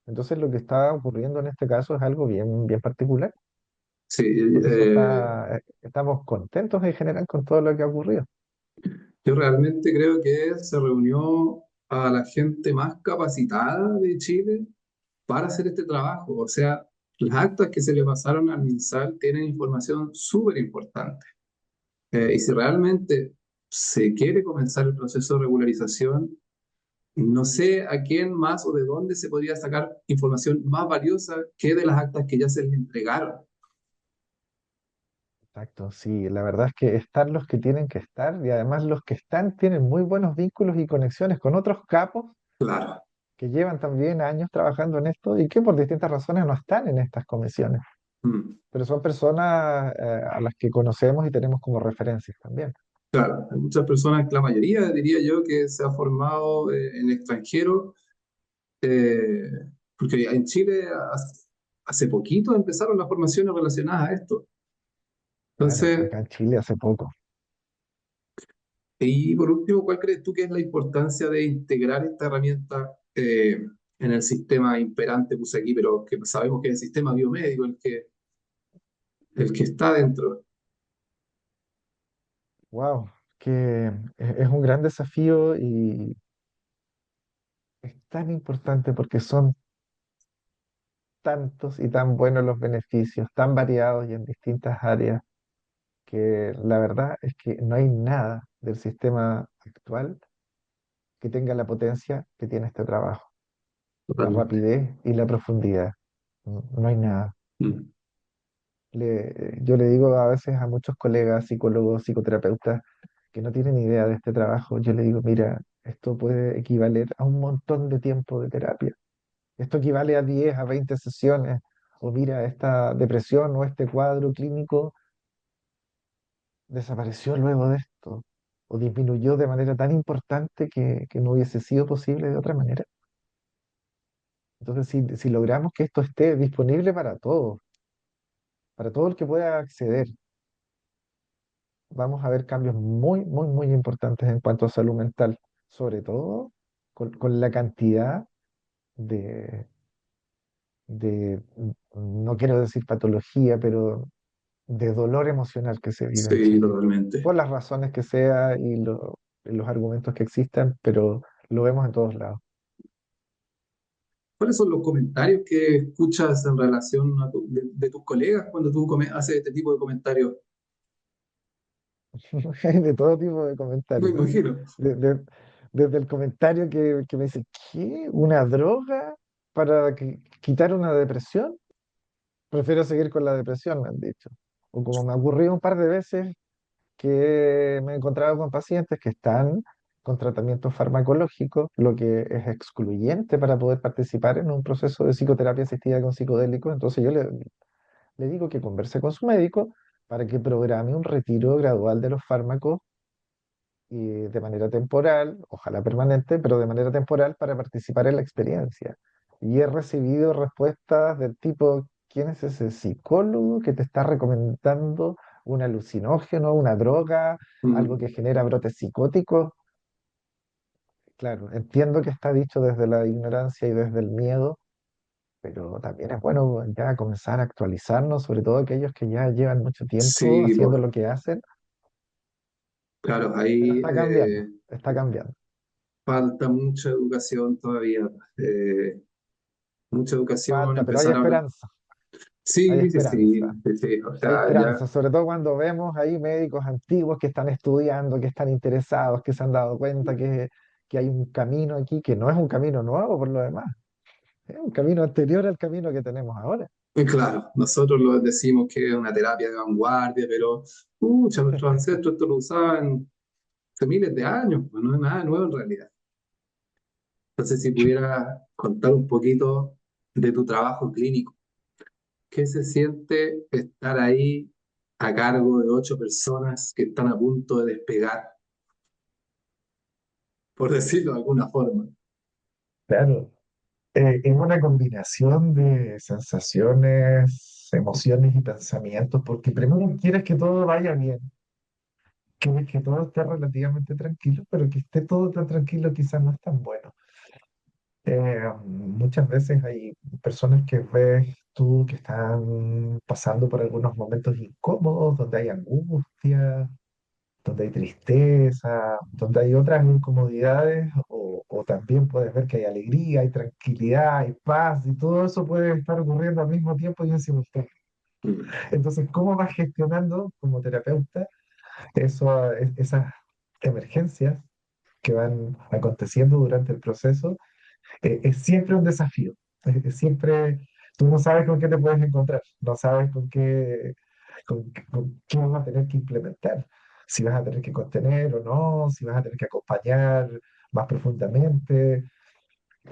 Entonces, lo que está ocurriendo en este caso es algo bien, bien particular. sí. Por eso estamos contentos en general con todo lo que ha ocurrido. Yo realmente creo que se reunió a la gente más capacitada de Chile para hacer este trabajo. O sea, las actas que se le pasaron al MinSal tienen información súper importante. Y si realmente se quiere comenzar el proceso de regularización, no sé a quién más o de dónde se podría sacar información más valiosa que de las actas que ya se les entregaron. Exacto, sí, la verdad es que están los que tienen que estar y además los que están tienen muy buenos vínculos y conexiones con otros capos Claro. que llevan también años trabajando en esto y que por distintas razones no están en estas comisiones, Mm. pero son personas a las que conocemos y tenemos como referencias también. Claro, hay muchas personas, la mayoría diría yo, que se ha formado en extranjero, eh, porque en Chile hace poquito empezaron las formaciones relacionadas a esto. Claro, Entonces, acá en Chile hace poco. y por último, ¿cuál crees tú que es la importancia de integrar esta herramienta en el sistema imperante, puse aquí, pero que sabemos que es el sistema biomédico el que está dentro? Wow, que es un gran desafío y es tan importante porque son tantos y tan buenos los beneficios, tan variados y en distintas áreas, que la verdad es que no hay nada del sistema actual que tenga la potencia que tiene este trabajo, la Totalmente. rapidez y la profundidad. No, no hay nada. Mm. Yo le digo a veces a muchos colegas, psicólogos, psicoterapeutas, que no tienen idea de este trabajo, yo le digo, mira, esto puede equivaler a un montón de tiempo de terapia. Esto equivale a 10 a 20 sesiones. O mira, esta depresión o este cuadro clínico desapareció luego de esto. O disminuyó de manera tan importante que no hubiese sido posible de otra manera. Entonces, si logramos que esto esté disponible para todo el que pueda acceder, vamos a ver cambios muy, muy, muy importantes en cuanto a salud mental, sobre todo con la cantidad de, no quiero decir patología, pero de dolor emocional que se vive en Sí, Chile, totalmente. por las razones que sea y los argumentos que existan, pero lo vemos en todos lados. ¿Cuáles son los comentarios que escuchas en relación de tus colegas cuando tú haces este tipo de comentarios? Hay de todo tipo de Me comentarios. imagino. De- de- Desde el comentario que me dice, ¿qué? ¿Una droga para quitar una depresión? Prefiero seguir con la depresión, me han dicho. O como me ha ocurrido un par de veces que me he encontrado con pacientes que están con tratamiento farmacológico, lo que es excluyente para poder participar en un proceso de psicoterapia asistida con psicodélicos. Entonces le digo que converse con su médico para que programe un retiro gradual de los fármacos de manera temporal, ojalá permanente, pero de manera temporal para participar en la experiencia. Y he recibido respuestas del tipo, ¿quién es ese psicólogo que te está recomendando un alucinógeno, una droga, algo Mm. que genera brotes psicóticos? Claro, entiendo que está dicho desde la ignorancia y desde el miedo, pero también es bueno ya comenzar a actualizarnos, sobre todo aquellos que ya llevan mucho tiempo Sí, haciendo pues, lo que hacen, claro, pero ahí está cambiando. falta mucha educación todavía. Mucha educación, Falta, pero empezar a hablar. hay Sí, sí, esperanza, sí, sí, sí, o hay sea, ya, esperanza, sobre todo cuando vemos ahí médicos antiguos que están estudiando, que están interesados, que se han dado cuenta que hay un camino aquí, que no es un camino nuevo por lo demás, es un camino anterior al camino que tenemos ahora. claro, nosotros lo decimos que es una terapia de vanguardia, pero, pucha, nuestros ancestros esto lo usaban hace miles de años, pues no es nada nuevo en realidad. Entonces, si pudieras contar un poquito de tu trabajo clínico, ¿qué se siente estar ahí a cargo de 8 personas que están a punto de despegar, por decirlo de alguna forma? Claro, es una combinación de sensaciones, emociones y pensamientos, porque primero quieres que todo vaya bien, quieres que todo esté relativamente tranquilo, pero que esté todo tan tranquilo quizás no es tan bueno. Muchas veces hay personas que ves tú que están pasando por algunos momentos incómodos, donde hay angustia, donde hay tristeza, donde hay otras incomodidades, o también puedes ver que hay alegría, hay tranquilidad, hay paz, y todo eso puede estar ocurriendo al mismo tiempo y en simultáneo. Mm, Entonces, ¿cómo vas gestionando como terapeuta esas emergencias que van aconteciendo durante el proceso? Es siempre un desafío. Es siempre, tú no sabes con qué te puedes encontrar, no sabes con qué vas a tener que implementar, si vas a tener que contener o no, si vas a tener que acompañar más profundamente.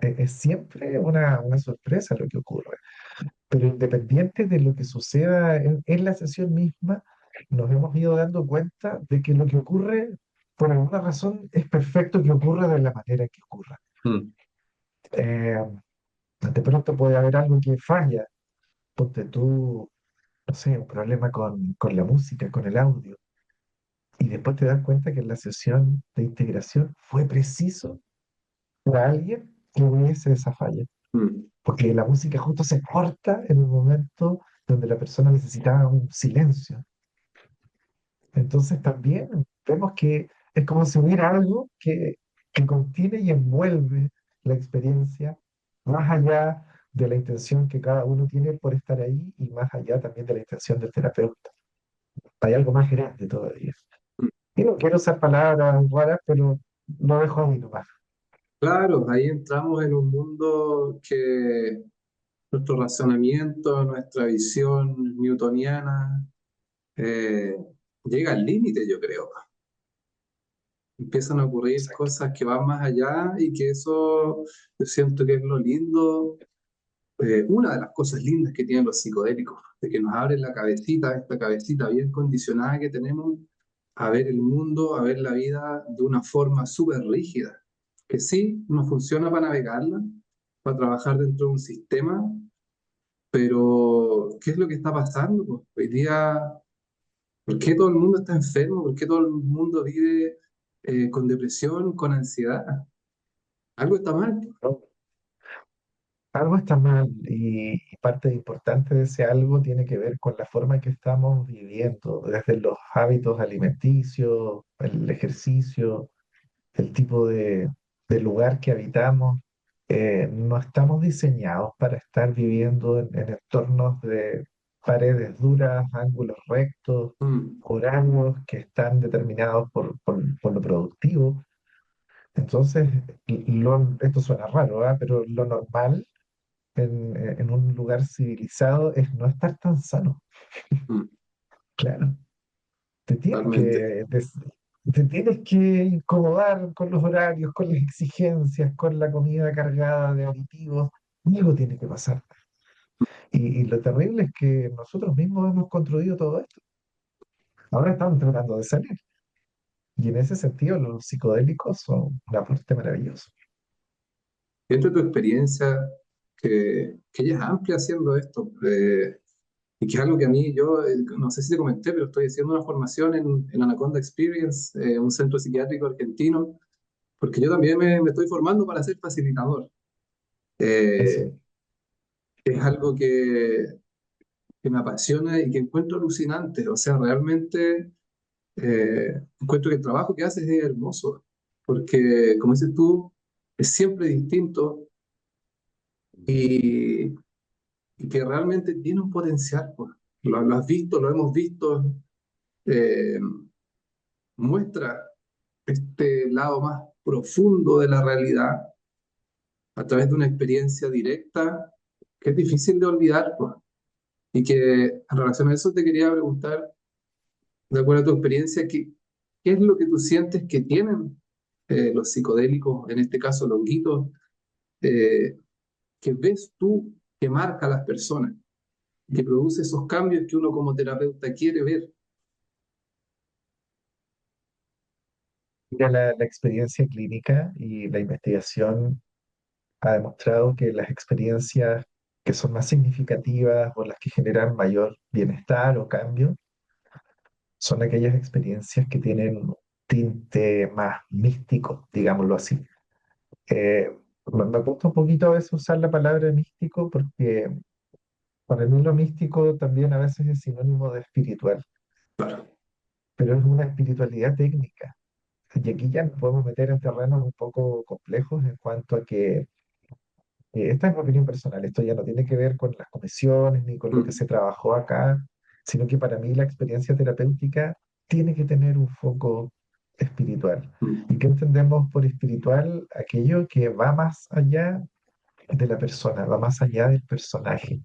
Es siempre una sorpresa lo que ocurre. Pero independiente de lo que suceda en la sesión misma, nos hemos ido dando cuenta de que lo que ocurre, por alguna razón, es perfecto que ocurra de la manera que ocurra. mm, Eh, de pronto puede haber algo que falla, ponte tú, no sé, un problema con la música, con el audio, y después te das cuenta que en la sesión de integración fue preciso para alguien que hubiese esa falla, mm, porque la música justo se corta en un momento donde la persona necesitaba un silencio. Entonces también vemos que es como si hubiera algo que contiene y envuelve la experiencia más allá de la intención que cada uno tiene por estar ahí y más allá también de la intención del terapeuta. Hay algo más grande todavía. mm. Y no quiero usar palabras raras, pero lo dejo ahí nomás. Claro, ahí entramos en un mundo que nuestro razonamiento, nuestra visión newtoniana, eh, llega al límite, yo creo. Empiezan a ocurrir Exacto. cosas que van más allá y que eso yo siento que es lo lindo, una de las cosas lindas que tienen los psicodélicos, de que nos abren la cabecita, esta cabecita bien condicionada que tenemos, a ver el mundo, a ver la vida de una forma súper rígida, que sí, nos funciona para navegarla, para trabajar dentro de un sistema, pero ¿qué es lo que está pasando? Pues, hoy día, ¿por qué todo el mundo está enfermo? ¿Por qué todo el mundo vive con depresión, con ansiedad? Algo está mal. ¿No? Algo está mal y parte importante de ese algo tiene que ver con la forma en que estamos viviendo, desde los hábitos alimenticios, el ejercicio, el tipo de lugar que habitamos. No estamos diseñados para estar viviendo en entornos de paredes duras, ángulos rectos, Mm, horarios que están determinados por lo productivo. Entonces, esto suena raro, ¿ah? Pero lo normal en un lugar civilizado es no estar tan sano. mm, Claro, te tienes totalmente. te tienes que incomodar con los horarios, con las exigencias, con la comida cargada de aditivos. Algo tiene que pasar. Y lo terrible es que nosotros mismos hemos construido todo esto. Ahora estamos tratando de salir. Y en ese sentido, los psicodélicos son un aporte maravilloso. Dentro de tu experiencia, que ella es amplia haciendo esto, y que es algo que a mí, yo no sé si te comenté, pero estoy haciendo una formación en Anaconda Experience, un centro psiquiátrico argentino, porque yo también me estoy formando para ser facilitador. Eso. Eh, es algo que me apasiona y que encuentro alucinante. O sea, realmente encuentro que el trabajo que haces es hermoso, porque, como dices tú, es siempre distinto y, y que realmente tiene un potencial, pues. Lo has visto, lo hemos visto, eh, muestra este lado más profundo de la realidad a través de una experiencia directa que es difícil de olvidar, pues. Y que en relación a eso te quería preguntar, de acuerdo a tu experiencia, ¿qué es lo que tú sientes que tienen los psicodélicos, en este caso los honguitos, eh, que ves tú que marca a las personas, que produce esos cambios que uno como terapeuta quiere ver? Mira, la experiencia clínica y la investigación ha demostrado que las experiencias que son más significativas o las que generan mayor bienestar o cambio son aquellas experiencias que tienen un tinte más místico, digámoslo así. Eh, me gusta un poquito a veces usar la palabra místico porque para mí lo místico también a veces es sinónimo de espiritual, Claro. pero es una espiritualidad técnica. Y aquí ya nos podemos meter en terrenos un poco complejos en cuanto a que esta es mi opinión personal, esto ya no tiene que ver con las comisiones ni con lo que Mm, se trabajó acá, sino que para mí la experiencia terapéutica tiene que tener un foco espiritual. mm, ¿Y qué entendemos por espiritual? Aquello que va más allá de la persona, va más allá del personaje,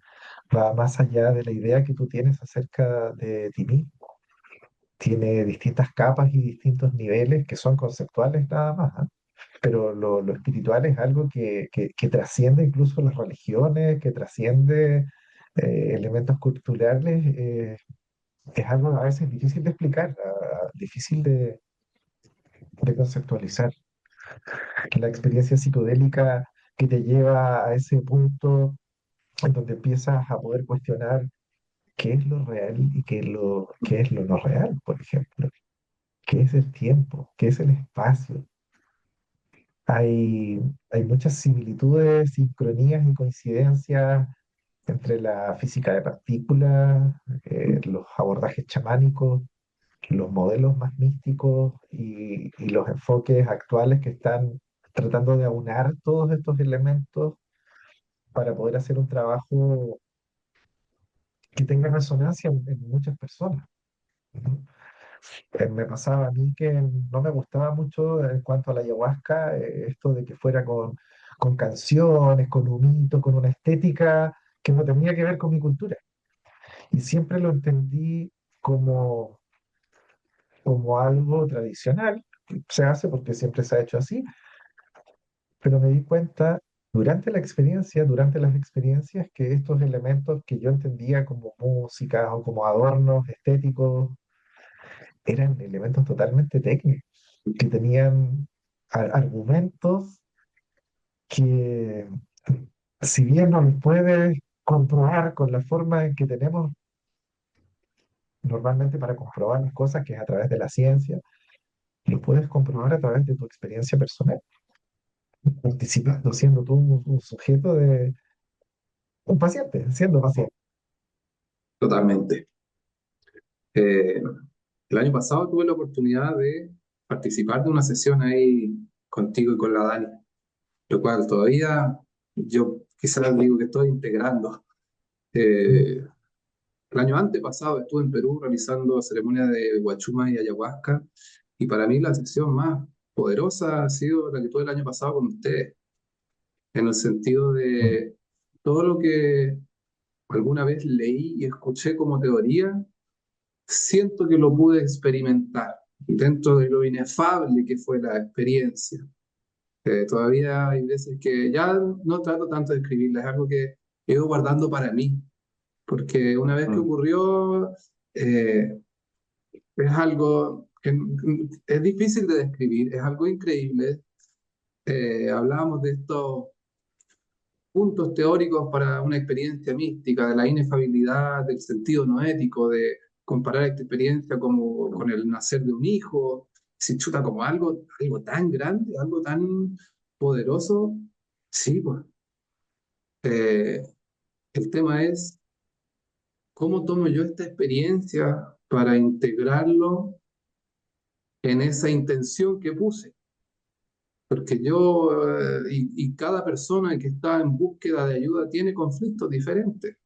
va más allá de la idea que tú tienes acerca de ti mismo. Tiene distintas capas y distintos niveles que son conceptuales nada más, ¿ah? Pero lo espiritual es algo que trasciende incluso las religiones, que trasciende elementos culturales, es algo a veces difícil de explicar, difícil de conceptualizar. La experiencia psicodélica que te lleva a ese punto en donde empiezas a poder cuestionar qué es lo real y qué es lo no real, por ejemplo, qué es el tiempo, qué es el espacio. Hay, hay muchas similitudes, sincronías y coincidencias entre la física de partículas, mm. los abordajes chamánicos, los modelos más místicos y los enfoques actuales que están tratando de aunar todos estos elementos para poder hacer un trabajo que tenga resonancia en muchas personas, ¿no? Me pasaba a mí que no me gustaba mucho en cuanto a la ayahuasca, esto de que fuera con canciones, con un mito, con una estética que no tenía que ver con mi cultura. Y siempre lo entendí como, como algo tradicional, que se hace porque siempre se ha hecho así, pero me di cuenta durante la experiencia, durante las experiencias, que estos elementos que yo entendía como música o como adornos estéticos, eran elementos totalmente técnicos, que tenían argumentos que, si bien no los puedes comprobar con la forma en que tenemos normalmente para comprobar las cosas, que es a través de la ciencia, lo puedes comprobar a través de tu experiencia personal, participando, siendo tú un sujeto de un paciente, siendo paciente. Totalmente. Eh, el año pasado tuve la oportunidad de participar de una sesión ahí contigo y con la Dani, lo cual todavía yo quizás digo que estoy integrando. Eh, el año antepasado estuve en Perú realizando ceremonias de Huachuma y Ayahuasca, y para mí la sesión más poderosa ha sido la que tuve el año pasado con ustedes, en el sentido de todo lo que alguna vez leí y escuché como teoría, siento que lo pude experimentar. dentro de lo inefable que fue la experiencia. Todavía hay veces que ya no trato tanto de escribirla, es algo que he ido guardando para mí, porque una vez que Mm. ocurrió, es algo que es difícil de describir, es algo increíble. Hablábamos de estos puntos teóricos para una experiencia mística, de la inefabilidad, del sentido no ético, de comparar esta experiencia como con el nacer de un hijo, si chuta como algo tan grande, algo tan poderoso. Sí, pues. Eh, el tema es cómo tomo yo esta experiencia para integrarlo en esa intención que puse. Porque y cada persona que está en búsqueda de ayuda tiene conflictos diferentes.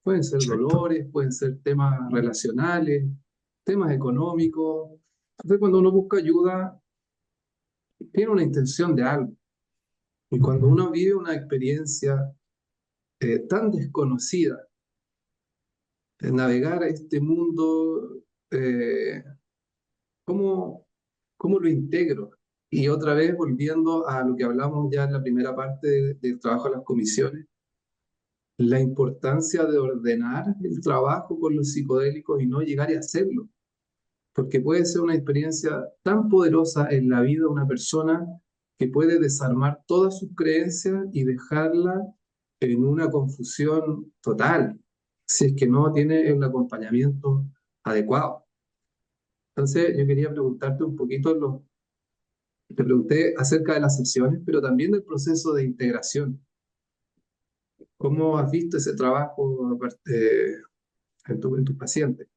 Pueden ser Exacto. dolores, pueden ser temas relacionales, temas económicos. Entonces, cuando uno busca ayuda, tiene una intención de algo. Y cuando Ujú. uno vive una experiencia tan desconocida, de navegar a este mundo, eh, ¿cómo, cómo lo integro? Y otra vez, volviendo a lo que hablamos ya en la primera parte del trabajo de las comisiones, la importancia de ordenar el trabajo con los psicodélicos y no llegar a hacerlo, porque puede ser una experiencia tan poderosa en la vida de una persona que puede desarmar todas sus creencias y dejarla en una confusión total, si es que no tiene el acompañamiento adecuado. Entonces, yo quería preguntarte un poquito, te pregunté acerca de las sesiones, pero también del proceso de integración. ¿Cómo has visto ese trabajo en tus pacientes?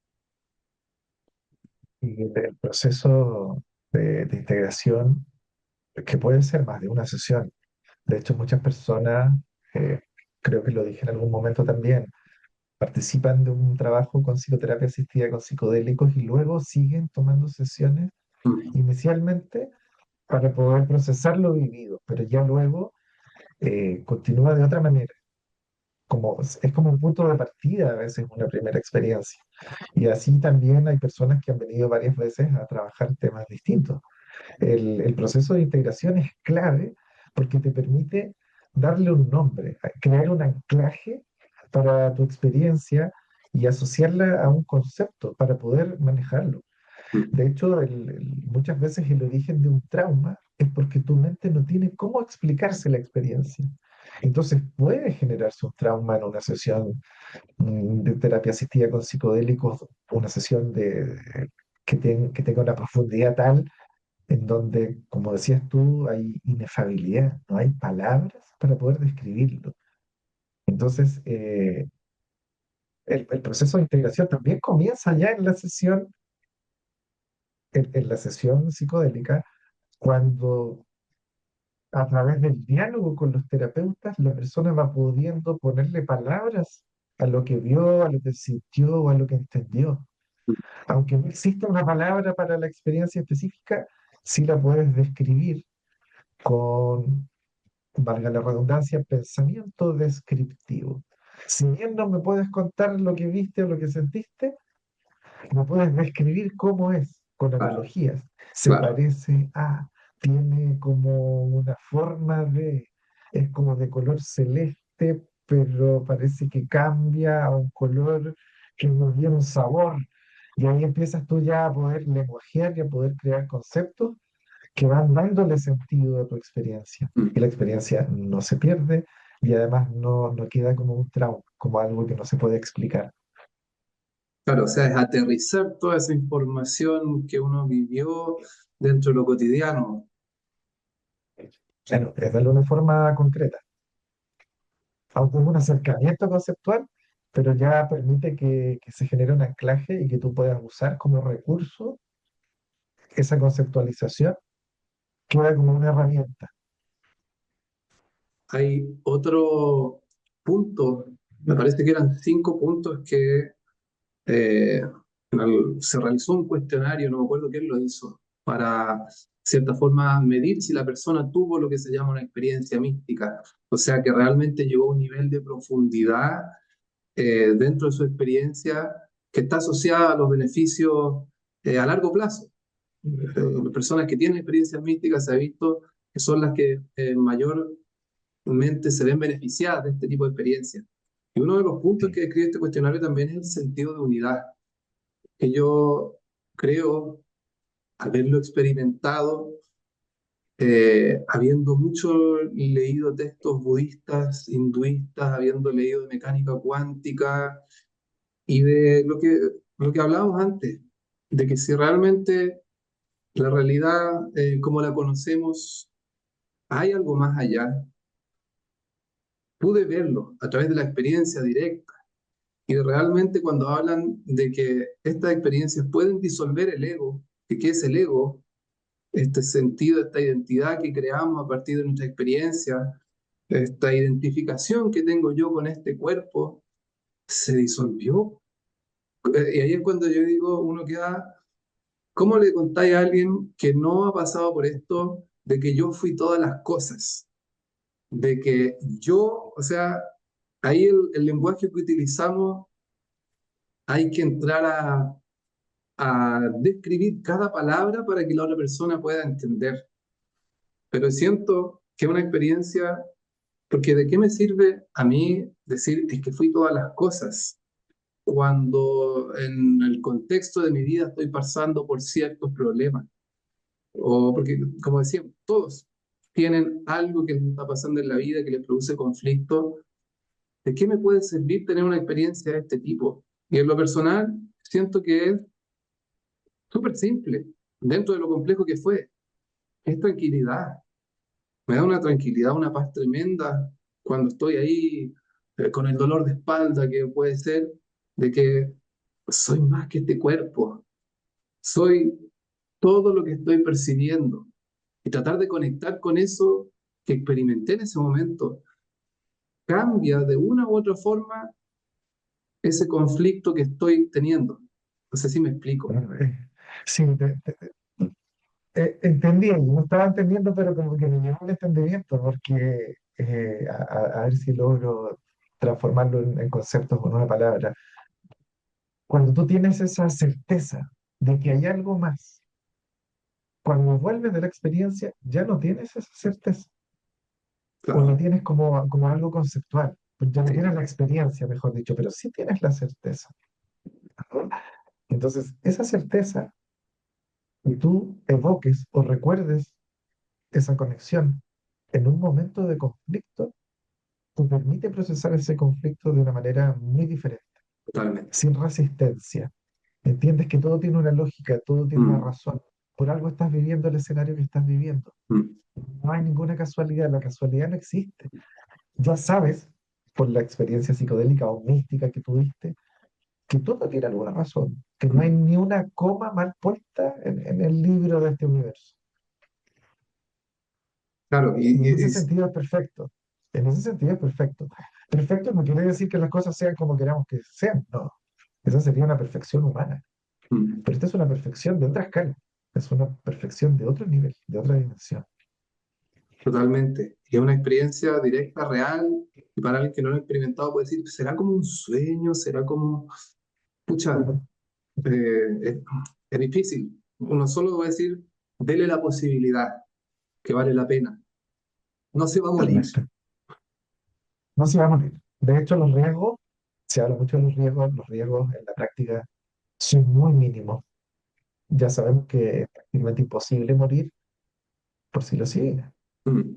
Y el proceso de integración, que puede ser más de una sesión. De hecho, muchas personas, eh, creo que lo dije en algún momento también, participan de un trabajo con psicoterapia asistida con psicodélicos y luego siguen tomando sesiones Mm, inicialmente para poder procesar lo vivido, pero ya luego continúa de otra manera. Es como un punto de partida a veces una primera experiencia. Y así también hay personas que han venido varias veces a trabajar temas distintos. El proceso de integración es clave porque te permite darle un nombre, crear un anclaje para tu experiencia y asociarla a un concepto para poder manejarlo. mm, De hecho, muchas veces el origen de un trauma es porque tu mente no tiene cómo explicarse la experiencia. Entonces puede generarse un trauma en una sesión de terapia asistida con psicodélicos, una sesión que tenga una profundidad tal en donde, como decías tú, hay inefabilidad, no hay palabras para poder describirlo. Entonces, el proceso de integración también comienza ya en la sesión psicodélica, cuando a través del diálogo con los terapeutas, la persona va pudiendo ponerle palabras a lo que vio, a lo que sintió o a lo que entendió. Aunque no exista una palabra para la experiencia específica, sí la puedes describir con, valga la redundancia, pensamiento descriptivo. Si bien no me puedes contar lo que viste o lo que sentiste, me puedes describir cómo es, con claro, analogías. Se claro. parece a, tiene como una forma de, es como de color celeste, pero parece que cambia a un color que nos dio un sabor. Y ahí empiezas tú ya a poder lenguajear y a poder crear conceptos que van dándole sentido a tu experiencia. Y Mm. la experiencia no se pierde y además no queda como un trauma, como algo que no se puede explicar. Claro, o sea, es aterrizar toda esa información que uno vivió dentro de lo cotidiano. Claro, es darle una forma concreta, aunque es un acercamiento conceptual, pero ya permite que se genere un anclaje y que tú puedas usar como recurso esa conceptualización, queda como una herramienta. Hay otro punto, me parece que eran 5 puntos que eh, se realizó un cuestionario, no me acuerdo quién lo hizo, para, de cierta forma, medir si la persona tuvo lo que se llama una experiencia mística. O sea, que realmente llegó a un nivel de profundidad dentro de su experiencia que está asociada a los beneficios a largo plazo. personas que tienen experiencias místicas se ha visto que son las que mayormente se ven beneficiadas de este tipo de experiencias. Y uno de los puntos Sí, que describe este cuestionario también es el sentido de unidad, que yo creo haberlo experimentado habiendo mucho leído textos budistas, hinduistas, habiendo leído de mecánica cuántica y de lo que hablábamos antes, de que si realmente la realidad como la conocemos, hay algo más allá, pude verlo a través de la experiencia directa. Y realmente cuando hablan de que estas experiencias pueden disolver el ego, que ¿qué es el ego? Este sentido, esta identidad que creamos a partir de nuestra experiencia, esta identificación que tengo yo con este cuerpo, se disolvió. Y ahí es cuando yo digo, uno queda, ¿cómo le contáis a alguien que no ha pasado por esto de que yo fui todas las cosas? De que yo, o sea, ahí el lenguaje que utilizamos hay que entrar a describir cada palabra para que la otra persona pueda entender. Pero siento que es una experiencia, porque ¿de qué me sirve a mí decir es que fui todas las cosas cuando en el contexto de mi vida estoy pasando por ciertos problemas? O porque, como decía, todos tienen algo que les está pasando en la vida que les produce conflicto. ¿De qué me puede servir tener una experiencia de este tipo? Y en lo personal, siento que es súper simple, dentro de lo complejo que fue. Es tranquilidad. Me da una tranquilidad, una paz tremenda cuando estoy ahí con el dolor de espalda que puede ser de que soy más que este cuerpo, soy todo lo que estoy percibiendo y tratar de conectar con eso que experimenté en ese momento cambia de una u otra forma ese conflicto que estoy teniendo. No sé si me explico. bueno, sí, entendí, no estaba entendiendo, pero como que me llegó un entendimiento, porque a ver si logro transformarlo en conceptos o en una palabra. Cuando tú tienes esa certeza de que hay algo más, cuando vuelves de la experiencia, ya no tienes esa certeza, o la Claro, tienes como algo conceptual, pues ya no sí, tienes la experiencia, mejor dicho, pero sí tienes la certeza. Entonces, esa certeza, y tú evoques o recuerdes esa conexión en un momento de conflicto, te permite procesar ese conflicto de una manera muy diferente, totalmente. sin resistencia. Entiendes que todo tiene una lógica, todo tiene una Mm, razón. Por algo estás viviendo el escenario que estás viviendo. mm. No hay ninguna casualidad, la casualidad no existe. Ya sabes, por la experiencia psicodélica o mística que tuviste, que todo tiene alguna razón, que no hay Mm. ni una coma mal puesta en el libro de este universo. Claro, Y en ese sentido es perfecto. En ese sentido es perfecto. Perfecto no quiere decir que las cosas sean como queramos que sean, no. Esa sería una perfección humana. mm, Pero esta es una perfección de otra escala. Es una perfección de otro nivel, de otra dimensión. totalmente. Y es una experiencia directa, real, y para alguien que no lo ha experimentado puede decir, ¿será como un sueño? ¿Será como, pucha, es, es difícil? Uno solo va a decir, dele la posibilidad, que vale la pena. No se va a morir. Totalmente. No se va a morir. De hecho, los riesgos, se habla mucho de los riesgos en la práctica son muy mínimos. Ya sabemos que es prácticamente imposible morir por psilocibina. Mm,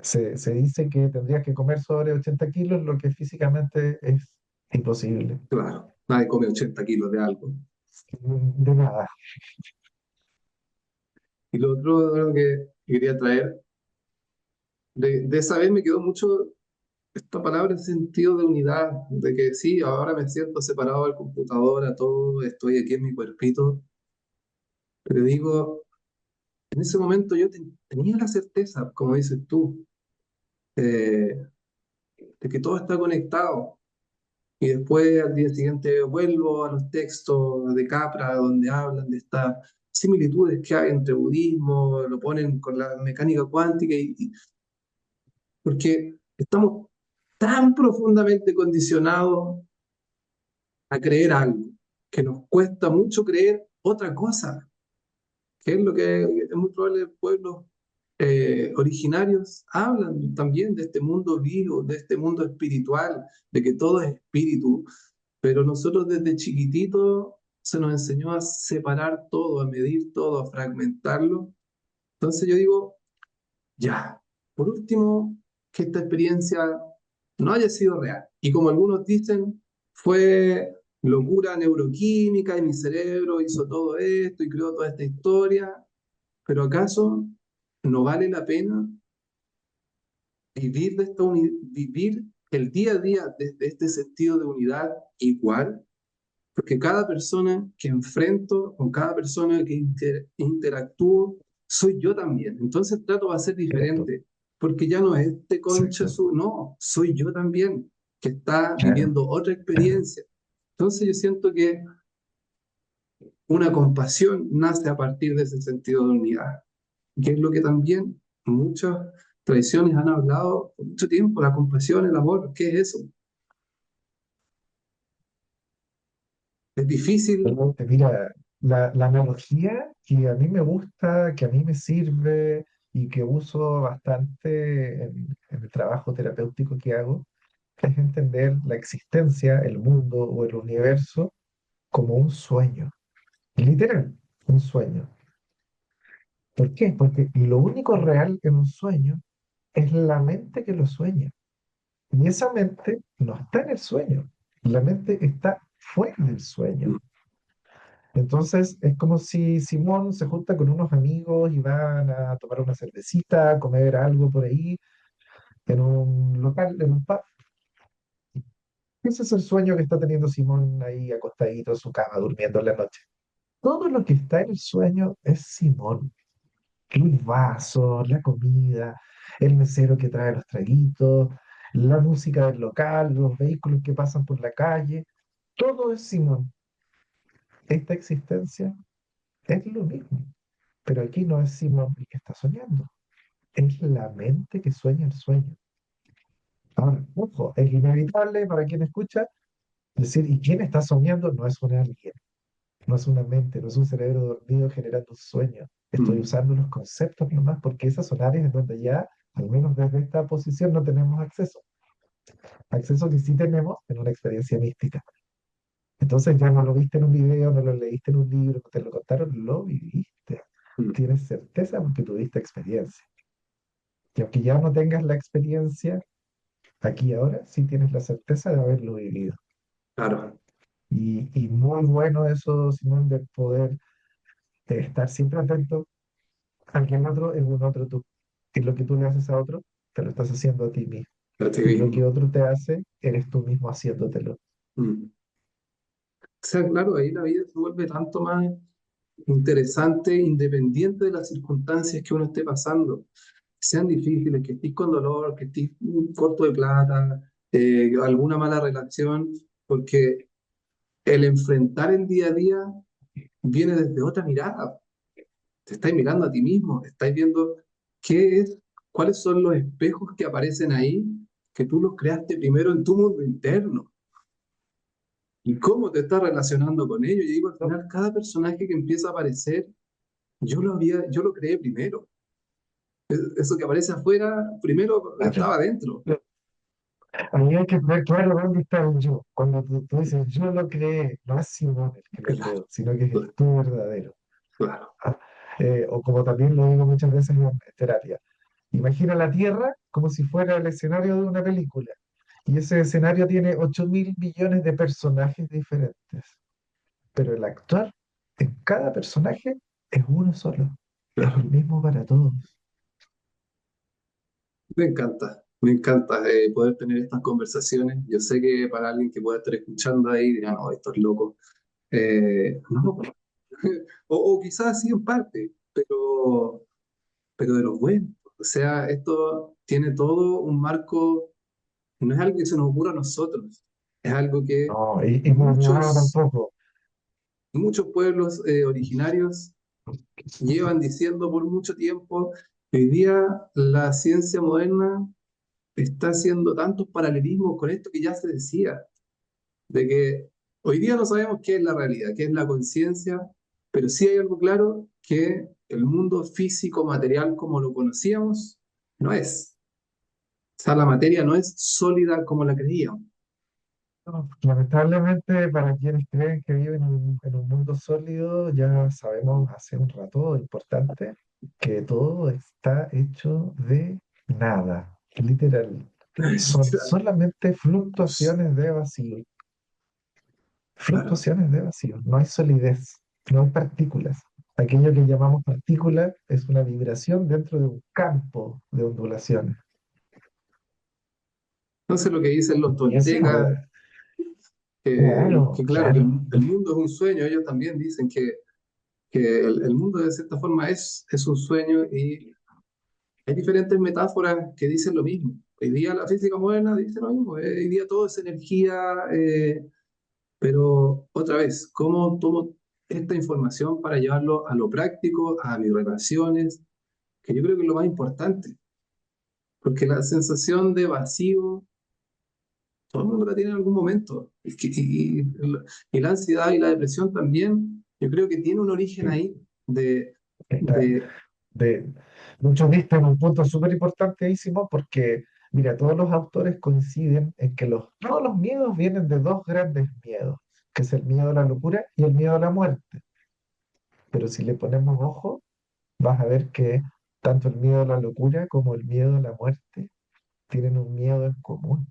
Se dice que tendrías que comer sobre 80 kilos, lo que físicamente es imposible. claro, nadie come 80 kilos de algo. De nada. Y lo otro de lo que quería traer, de esa vez me quedó mucho esta palabra en sentido de unidad, de que sí, ahora me siento separado del computador, a todo, estoy aquí en mi cuerpito, pero digo, en ese momento yo tenía la certeza, como dices tú, eh, de que todo está conectado. Y después al día siguiente vuelvo a los textos de Capra, donde hablan de estas similitudes que hay entre budismo, lo ponen con la mecánica cuántica, porque estamos tan profundamente condicionados a creer algo, que nos cuesta mucho creer otra cosa. que es lo que es muy probable pueblos originarios hablan también de este mundo vivo, de este mundo espiritual, de que todo es espíritu, pero nosotros desde chiquitito se nos enseñó a separar todo, a medir todo, a fragmentarlo. Entonces yo digo, ya, por último, que esta experiencia no haya sido real. Y como algunos dicen, fue locura neuroquímica y mi cerebro hizo todo esto y creó toda esta historia, pero ¿acaso no vale la pena vivir, vivir el día a día desde este sentido de unidad igual? Porque cada persona que enfrento, con cada persona que interactúo, soy yo también. Entonces el trato va a ser ¿cierto? diferente, porque ya no es este concha Exacto. su, no, soy yo también, que está Claro, viviendo otra claro. experiencia. Entonces yo siento que una compasión nace a partir de ese sentido de unidad, que es lo que también muchas tradiciones han hablado por mucho tiempo, la compasión, el amor, ¿qué es eso? Es difícil. Realmente, mira, la analogía que a mí me gusta, que a mí me sirve y que uso bastante en el trabajo terapéutico que hago, es entender la existencia, el mundo o el universo como un sueño, literal, un sueño. ¿Por qué? Porque lo único real en un sueño es la mente que lo sueña. Y esa mente no está en el sueño, la mente está fuera del sueño. Entonces es como si Simón se junta con unos amigos y van a tomar una cervecita, a comer algo por ahí, en un local, en un pub. Ese es el sueño que está teniendo Simón ahí acostadito en su cama, durmiendo en la noche. Todo lo que está en el sueño es Simón. Los vasos, la comida, el mesero que trae los traguitos, la música del local, los vehículos que pasan por la calle. Todo es Simón. Esta existencia es lo mismo. Pero aquí no es Simón el que está soñando. Es la mente que sueña el sueño. Ahora, ojo, es inevitable para quien escucha decir, ¿y quién está soñando? No es un alguien, no es una mente, no es un cerebro dormido generando un sueño. Estoy Mm, usando los conceptos nomás porque esas son áreas en donde ya, al menos desde esta posición, no tenemos acceso. Acceso que sí tenemos en una experiencia mística. Entonces ya no lo viste en un video, no lo leíste en un libro, no te lo contaron, lo viviste. mm, Tienes certeza porque tuviste experiencia. Y aunque ya no tengas la experiencia, aquí y ahora sí tienes la certeza de haberlo vivido. claro, Y muy bueno eso, Simón, de poder estar siempre atento a que en otro es un otro tú. Que lo que tú le haces a otro, te lo estás haciendo a ti mismo. para ti Y lo que mismo. otro te hace, eres tú mismo haciéndotelo. Mm. O sea, claro, ahí la vida se vuelve tanto más interesante, independiente de las circunstancias que uno esté pasando, sean difíciles, que estés con dolor, que estés corto de plata, alguna mala relación, porque el enfrentar el día a día viene desde otra mirada. Te estás mirando a ti mismo, estás viendo qué es, cuáles son los espejos que aparecen ahí, que tú los creaste primero en tu mundo interno. Y cómo te estás relacionando con ellos. Y digo, al No, final, cada personaje que empieza a aparecer, yo lo creé primero. Eso que aparece afuera, primero claro. estaba adentro. Ahí hay que ver claro dónde está el yo. Cuando tú dices yo lo creé, no es Simón el que lo Claro, creó, sino que es el tú verdadero. claro, Ah, o como también lo digo muchas veces en terapia, imagina la Tierra como si fuera el escenario de una película. Y ese escenario tiene 8.000 millones de personajes diferentes. Pero el actor en cada personaje es uno solo. Es el claro. mismo para todos. Me encanta poder tener estas conversaciones. Yo sé que para alguien que pueda estar escuchando ahí dirá, no, esto es loco. No, o quizás sí en parte, pero de lo bueno. O sea, esto tiene todo un marco, no es algo que se nos ocurra a nosotros, es algo que No, y no es nuevo muchos, tampoco. muchos pueblos originarios llevan diciendo por mucho tiempo. Hoy día la ciencia moderna está haciendo tantos paralelismos con esto que ya se decía, de que hoy día no sabemos qué es la realidad, qué es la conciencia, Pero sí hay algo claro que el mundo físico, material como lo conocíamos, no es. O sea, la materia no es sólida como la creíamos. No, lamentablemente, para quienes creen que viven en un mundo sólido, ya sabemos hace un rato importante que todo está hecho de nada, literal. Son solamente Claro. fluctuaciones de vacío, no hay solidez, no hay partículas. Aquello que llamamos partícula es una vibración dentro de un campo de ondulaciones. Entonces lo que dicen los Y eso, toltecas, claro, que claro, que claro. el mundo es un sueño, ellos también dicen que el mundo de cierta forma es un sueño y hay diferentes metáforas que dicen lo mismo. Hoy día la física moderna dice lo mismo, hoy día todo es energía, pero otra vez, ¿cómo tomo esta información para llevarlo a lo práctico, a mis relaciones? Que yo creo que es lo más importante, porque la sensación de vacío, todo el mundo la tiene en algún momento. Y la ansiedad y la depresión también, yo creo que tiene un origen Sí, ahí de, está, de de, muchos diste en un punto súper importantísimo porque, mira, todos los autores coinciden en que todos los miedos vienen de dos grandes miedos, que es el miedo a la locura y el miedo a la muerte. Pero si le ponemos ojo, vas a ver que tanto el miedo a la locura como el miedo a la muerte tienen un miedo en común,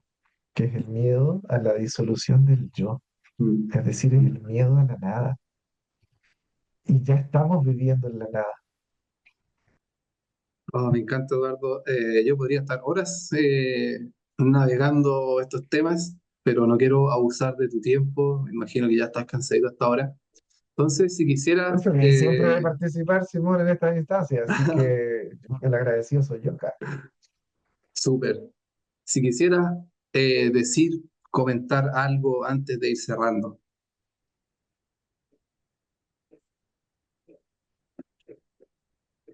que es el miedo a la disolución del yo, mm, es decir, es el miedo a la nada. Y ya estamos viviendo en la nada. oh, me encanta, Eduardo. Yo podría estar horas navegando estos temas, pero no quiero abusar de tu tiempo. Me imagino que ya estás cansado hasta ahora. Entonces, si quisieras, Eso que siempre de participar, Simón, en estas instancias, así que el agradecido soy yo acá. súper. Si quisieras decir, comentar algo antes de ir cerrando.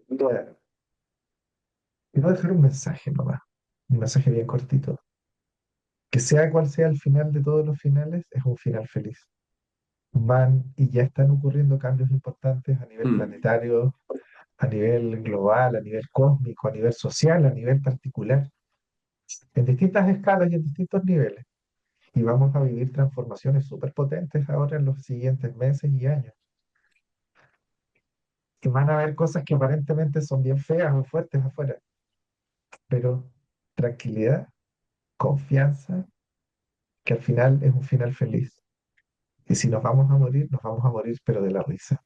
Bueno, quiero dejar un mensaje nomás, un mensaje bien cortito. Que sea cual sea el final de todos los finales, es un final feliz. Van y ya están ocurriendo cambios importantes a nivel Mm, planetario, a nivel global, a nivel cósmico, a nivel social, a nivel particular, en distintas escalas y en distintos niveles. Y vamos a vivir transformaciones súper potentes ahora en los siguientes meses y años. Y van a haber cosas que aparentemente son bien feas o fuertes afuera, pero tranquilidad, confianza, que al final es un final feliz. Y si nos vamos a morir, pero de la risa.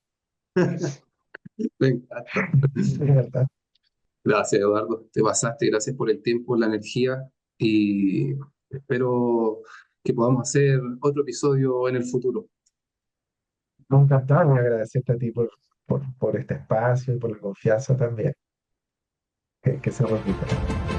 me encanta. De verdad. Gracias, Eduardo. Te pasaste. Gracias por el tiempo, la energía y espero que podamos hacer otro episodio en el futuro. Me encantado y agradecerte a ti por este espacio y por la confianza también, que se repita.